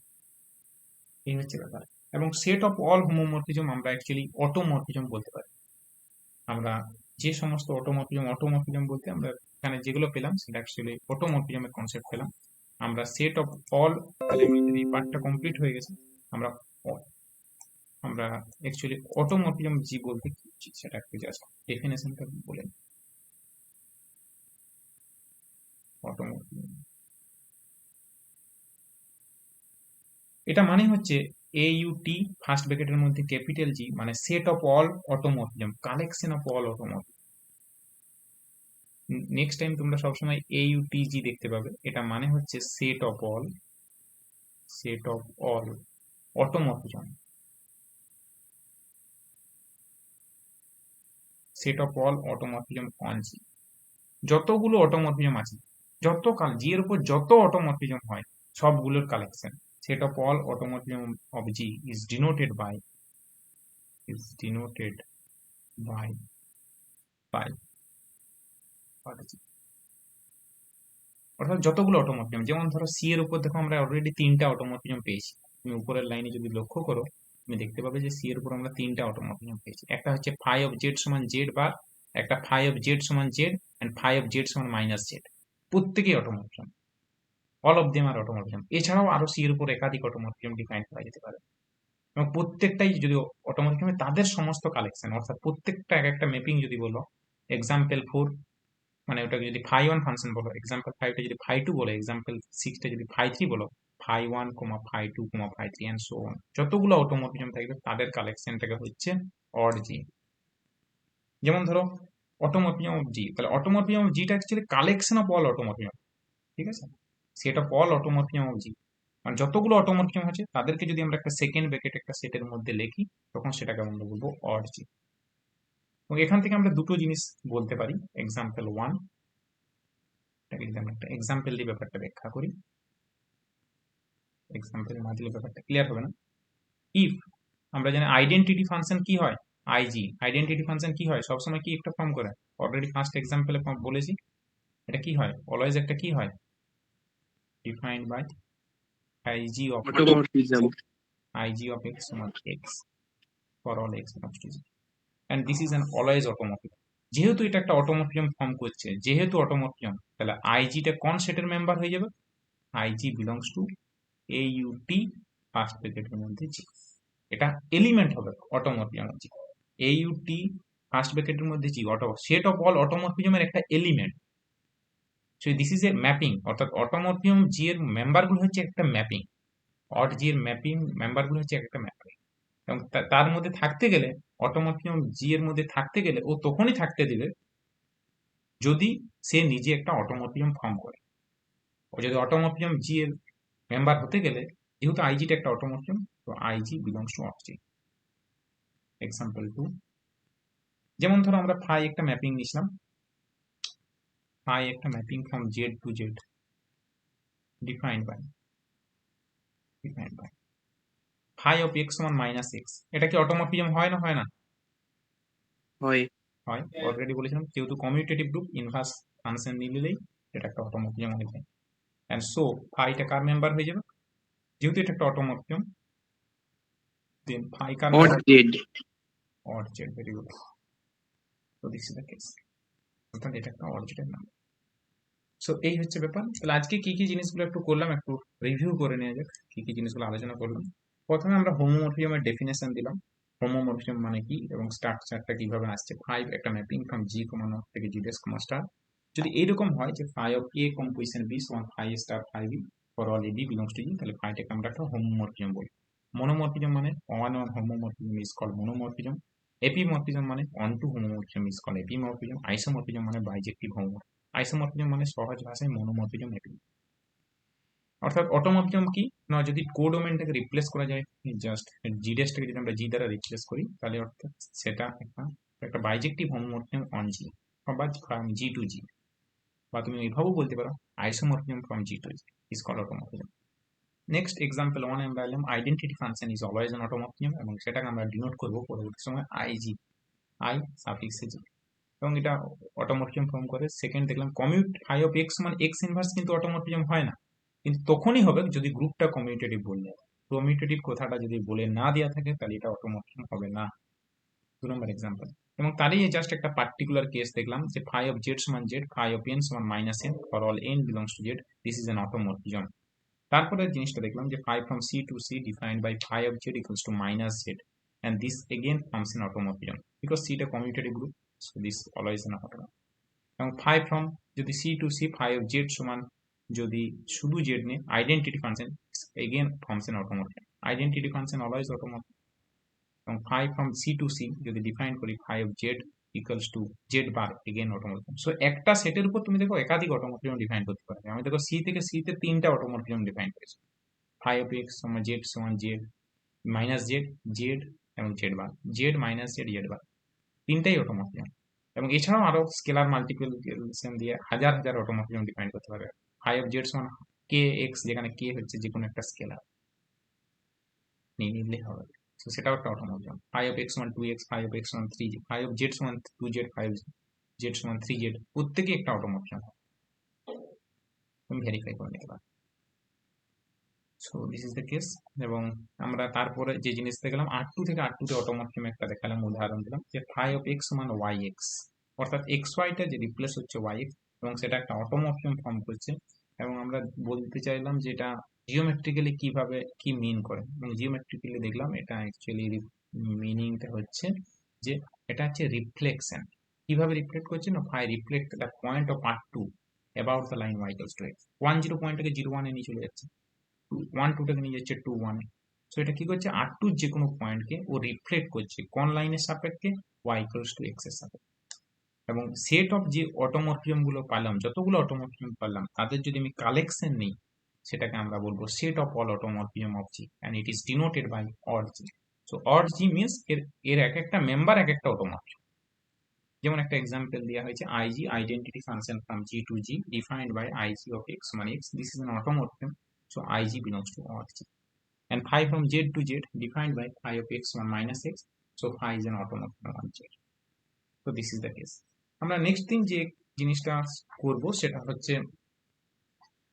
A: এই হচ্ছে ব্যাপার। এবং সেট অফ অল হোমোমরফিজম আমরা অ্যাকচুয়ালি অটোমরফিজম বলতে পারি। আমরা যে সমস্ত অটোমরফিজম বলতে আমরা এখানে যেগুলো পেলাম সেটা অ্যাকচুয়ালি অটোমরফিজমের কনসেপ্ট পেলাম। আমরা সেট অফ অল, এই পার্টটা কমপ্লিট হয়ে গেছে। আমরা অ্যাকচুয়ালি অটোমরফিজম জি বলতে কি সেটা একটু জাস্ট ডেফিনেশনটা বলে। অটোমরফিজম এটা মানে হচ্ছে AUT ফার্স্ট ব্র্যাকেটের মধ্যে ক্যাপিটাল জি, মানে set of all automorphism, collection of all automorphism. Next time তোমরা সবসময় AUTG দেখতে পাবে, এটা মানে হচ্ছে set of all automorphism, set of all automorphism on G. যতগুলো অটোমরফিজম আছে, জি এর উপর যত অটোমরফিজম হয় সবগুলোর collection, set of all automorphism of G is denoted by অর্থাৎ যতগুলো অটোমরফিজম, যেমন ধরো সি এর উপর দেখো আমরা অলরেডি 3টা অটোমরফিজম পেয়েছি। তুমি উপরের লাইনে যদি লক্ষ্য করো তুমি দেখতে পাবে যে সি এর উপর আমরা 3টা অটোমরফিজম পেয়েছি। একটা হচ্ছে ফাই অফ জেড সমান জেড বার, একটা ফাই অফ জেড সমান z, and phi of Z সমান মাইনাস জেড। প্রত্যেকেই automorphism, all of them are automorphism. এছাড়াও আরো সি এর উপর একাধিক অটোমরফিজম ডিফাইন করা যেতে পারে, এবং প্রত্যেকটাই যদি অটোমরফিজম তাদের সমস্ত কালেকশন, অর্থাৎ প্রত্যেকটা এক একটা ম্যাপিং যদি বলো, এক্সাম্পল 4 মানে ওটাকে যদি ফাই 1 ফাংশন বলো, এক্সাম্পল 5টা যদি ফাই 2 বলো, এক্সাম্পল 6টা যদি ফাই 3 বলো, phi 1 phi 2 phi 3 and so on. যতগুলো অটোমরফিজম থাকবে তাদের কালেকশনটাকে হচ্ছে অড জি। যেমন ধরো অটোমরফিজম অফ জি, তাহলে অটোমরফিজম অফ জিটা actually collection of all automorphism, ঠিক আছে? Set of all automorphism of G মানে যতগুলো অটোমরফিজম আছে তাদেরকে যদি আমরা একটা সেকেন্ড ব্র্যাকেট একটা সেটের মধ্যে লিখি তখন সেটাকে আমরা বলবো অড জি। এবং এখান থেকে আমরা দুটো জিনিস বলতে পারি। এক্সাম্পল 1, একটা এক্সাম্পল দিয়ে ব্যাপারটা ব্যাখ্যা করি, এক্সাম্পল না দিলে ব্যাপারটা ক্লিয়ার হবে না। ইফ আমরা জানি আইডেন্টিটি ফাংশন কি হয়, আইজি আইডেন্টিটি ফাংশন কি হয়, সবসময় কি একটা ফর্ম করে, অলরেডি ফার্স্ট এক্সাম্পলে বলেছি এটা কি হয়, অলওয়েজ একটা কি হয়, defined by IG of
C: automorphism
A: x সমান x for all x belongs to 0, and this is an always automorphism। যেহেতু এটা একটা অটোমরফিজম ফর্ম করছে, যেহেতু অটোমরফিজম, তাহলে আইজিটা কোন সেটের মেম্বার হয়ে যাবে, IG belongs to AUT first ব্র্যাকেটের মধ্যে জি। এটা এলিমেন্ট হবে অটোমরফিজম জি, AUT ফার্স্ট ব্র্যাকেটের মধ্যে জি, সেট অফ অল অটোমরফিজমের একটা element. So this is a mapping, অর্থাৎ অটোমরফিজম জি এর মেম্বারগুলো হচ্ছে একটা ম্যাপিং, অড জি এর ম্যাপিং মেম্বারগুলো হচ্ছে একটা ম্যাপিং, এবং তার মধ্যে থাকতে গেলে, অটোমরফিজম জি এর মধ্যে থাকতে গেলে ও তখনই থাকতে দিবে যদি সে নিজে একটা অটোমরফিজম ফর্ম করে। ও যদি অটোমরফিজম জি এর মেম্বার হতে গেলে, যেহেতু আইজিটা একটা অটোমরফিজম, তো IG belongs to odd G. Example 2, যেমন ধরো আমরা ফাই একটা ম্যাপিং নিছিলাম, ফাই একটা mapping from Z to Z defined by phi of x সমান মাইনাস এক্স। এটা কি অটোমরফিজম হয় না হয় না?
C: হয়।
A: হয়, অলরেডি বলেছিলাম, যেহেতু কমিউটেটিভ গ্রুপ ইনভার্স ফাংশন নিলেই এটা একটা অটোমরফিজম হয়ে যায়। এন্ড সো ফাইটা কার মেম্বার হয়ে যাবে? যেহেতু এটা একটা অটোমরফিজম, দেন ফাই কার
C: odd Z.
A: Odd Z, very good. তো দিস ইজ দ্য কেস, অর্থাৎ এটা একটা অড জেডের নাম্বার। সো এই হচ্ছে ব্যাপার। তাহলে আজকে কি কি জিনিসগুলো একটু করলাম, একটু রিভিউ করে নেওয়া যাক কি কি জিনিসগুলো আলোচনা করলাম। প্রথমে আমরা হোমোমরফিজমের ডেফিনেশন দিলাম, হোমোমরফিজম মানে কি এবং স্ট্রাকচারটা কিভাবে আসছে। ফাইভ একটা mapping from G comma not থেকে জি ডেস কমা স্টার। যদি এইরকম হয় যে phi of A composition B সমান phi star phi B for all A B belongs to G, তাহলে ফাইটাকে আমরা একটা হোমোমরফিজম বলি। মনোমরফিজম মানে on on homomorphism is called monomorphism. Epimorphism মানে onto homomorphism is called epimorphism. Isomorphism মানে বাইজেক্টিভ হোমোমরফিজম। আইসোমরফিজম মানে সহজ ভাষায় মনোমরফিজম এপি। অর্থাৎ অটোমরফিজম কি না, যদি কোডোমেনটাকে রিপ্লেস করা যায়, জাস্ট জিডেসটাকে যদি আমরা জি দ্বারা রিপ্লেস করি, তাহলে অর্থাৎ সেটা একটা বাইজেক্টিভ হোমোমরফিজম অন জি, বা ফ্রম জি টু জি, বা তুমি এইভাবেও বলতে পারো isomorphism from G to G is called automorphism. Next example 1 আমরা এলাম identity function is always an automorphism, এবং সেটাকে আমরা ডিনোট করব পরবর্তী সময় আইজি, আই সাফিক্সে জি, এবং এটা অটোমরফিজম ফর্ম করে। সেকেন্ড দেখলাম কমিউট ফাই অফ এক্স সমান এক্স ইনভার্স কিন্তু অটোমরফিজম হয় না, কিন্তু তখনই হবে যদি গ্রুপটা কমিউটেটিভ বললে। কমিউটেটিভ কথাটা যদি বলে না দেওয়া থাকে তাহলে এটা অটোমরফিজম হবে না। 2 নম্বর এক্সাম্পল, এবং তারই জাস্ট একটা পার্টিকুলার কেস দেখলাম যে ফাই অফ জেড সমান জেড, ফাই অফ এন সমান minus n for all n belongs to z, this is an automorphism. তারপরে জিনিসটা দেখলাম যে phi from C to C defined by phi of Z equals to minus z, and this again forms an automorphism because C টা commutative group, so this always an automorphism. এবং ফাই ফ্রম যদি C to C phi of Z সমান যদি শুধু জেড নেই, identity function again forms an automorphism, identity function always automorphism. এবং phi from C to C যদি ডিফাইন করি phi of Z equals to Z bar, again automorphism. So একটা সেটের উপর তুমি দেখো একাধিক অটোমরফিজম ডিফাইন করতে পারবে। আমি দেখো সি থেকে সি তে 3টা অটোমরফিজম ডিফাইন করেছি, ফাই অফ এক্স সমান জেড মাইনাস জেড, জেড এবং Z bar, Z minus Z, Z bar, 3টাই automorphism. এবং এছাড়াও আরো স্কেলার মাল্টিপ্লিকেশন দিয়ে হাজার হাজার অটোমরফিজম ডিফাইন করতে পারবে। ফাই অফ জেড সমান কে এক্স, যেখানে কে হচ্ছে যে কোনো একটা স্কেলার নিয়ে নিলে হবে, তো সেটাও একটা অটোমরফিজম। ফাই অফ এক্স সমান 2x, ফাই অফ এক্স সমান 3, ফাই অফ জেড সমান 2z, ফাই অফ জেড সমান 3z, প্রত্যেকে একটা অটোমরফিজম, তুমি ভেরিফাই করে নিতে পারো। So this is the case. এবং আমরা তারপরে যে জিনিস দেখলাম R2 থেকে R2 তে অটোমরফিজম একটা দেখালাম, উদাহরণ দিলাম যে ফাই অফ এক্স সমান ওয়াই এক্স, অর্থাৎ এক্স ওয়াইটা যে রিপ্লেস হচ্ছে ওয়াই এক্স, এবং সেটা একটা অটোমরফিজম ফর্ম করছে। এবং আমরা বলতে চাইলাম যে এটা জিওমেট্রিক্যালি কিভাবে কি মিন করে, এবং জিওমেট্রিক্যালি দেখলাম এটা অ্যাকচুয়ালি মিনিংটা হচ্ছে যে এটা হচ্ছে রিফ্লেকশন। কিভাবে রিফ্লেক্ট করছে না, phi reflect the point of R2 about the line y equals to x, 10 পয়েন্টটাকে 01 এ নিয়ে চলে যাচ্ছে, 12টাকে নিয়ে যাচ্ছে 21 এ। সো এটা কি করছে, R2 যে কোনো পয়েন্টকে ও রিফ্লেক্ট করছে কোন লাইনের সাপেক্ষে, y ইকুয়ালস টু x এর সাপেক্ষে। এবং সেট অফ যে অটোমরফিজম গুলো পারলাম, যতগুলো অটোমরফিজম পারলাম, তাদের যদি আমি কালেকশন নিই, সেটাকে আমরা বলবো set of all automorphism of G, and it is denoted by aut G. So aut G means এর এক একটা মেম্বার এক একটা অটোমরফিজম। যেমন একটা এক্সাম্পল দেওয়া হয়েছে IG, identity function from G to G defined by IG of x সমান x, this is an automorphism, so ig belongs to odd g. And phi from z to z defined by phi of x1 minus x, so phi is an automorphism on z. So this is the case. আমরা নেক্সট দিন যে জিনিসটা করব সেটা হচ্ছে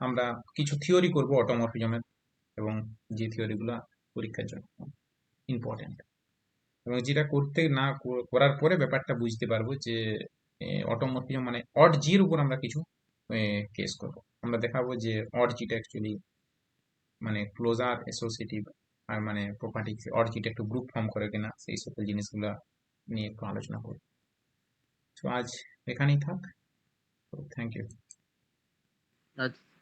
A: আমরা কিছু থিওরি করব অটোমরফিজমের, এবং যে থিওরিগুলো পরীক্ষার জন্য ইম্পর্টেন্ট, এবং যেটা করতে না করার পরে ব্যাপারটা বুঝতে পারবো যে অটোমরফিজম মানে অড জি এর উপর আমরা কিছু কেস করব। আমরা দেখাবো যে অড জিটা অ্যাকচুয়ালি মানে ক্লোজার অ্যাসোসিয়েটিভ আর মানে প্রপার্টি অর্কিড একটু গ্রুপ ফর্ম করে কিনা, সেই সকল জিনিসগুলো নিয়ে একটু আলোচনা করব। তো আজ এখানেই থাক, থ্যাংক ইউ।
E: আচ্ছা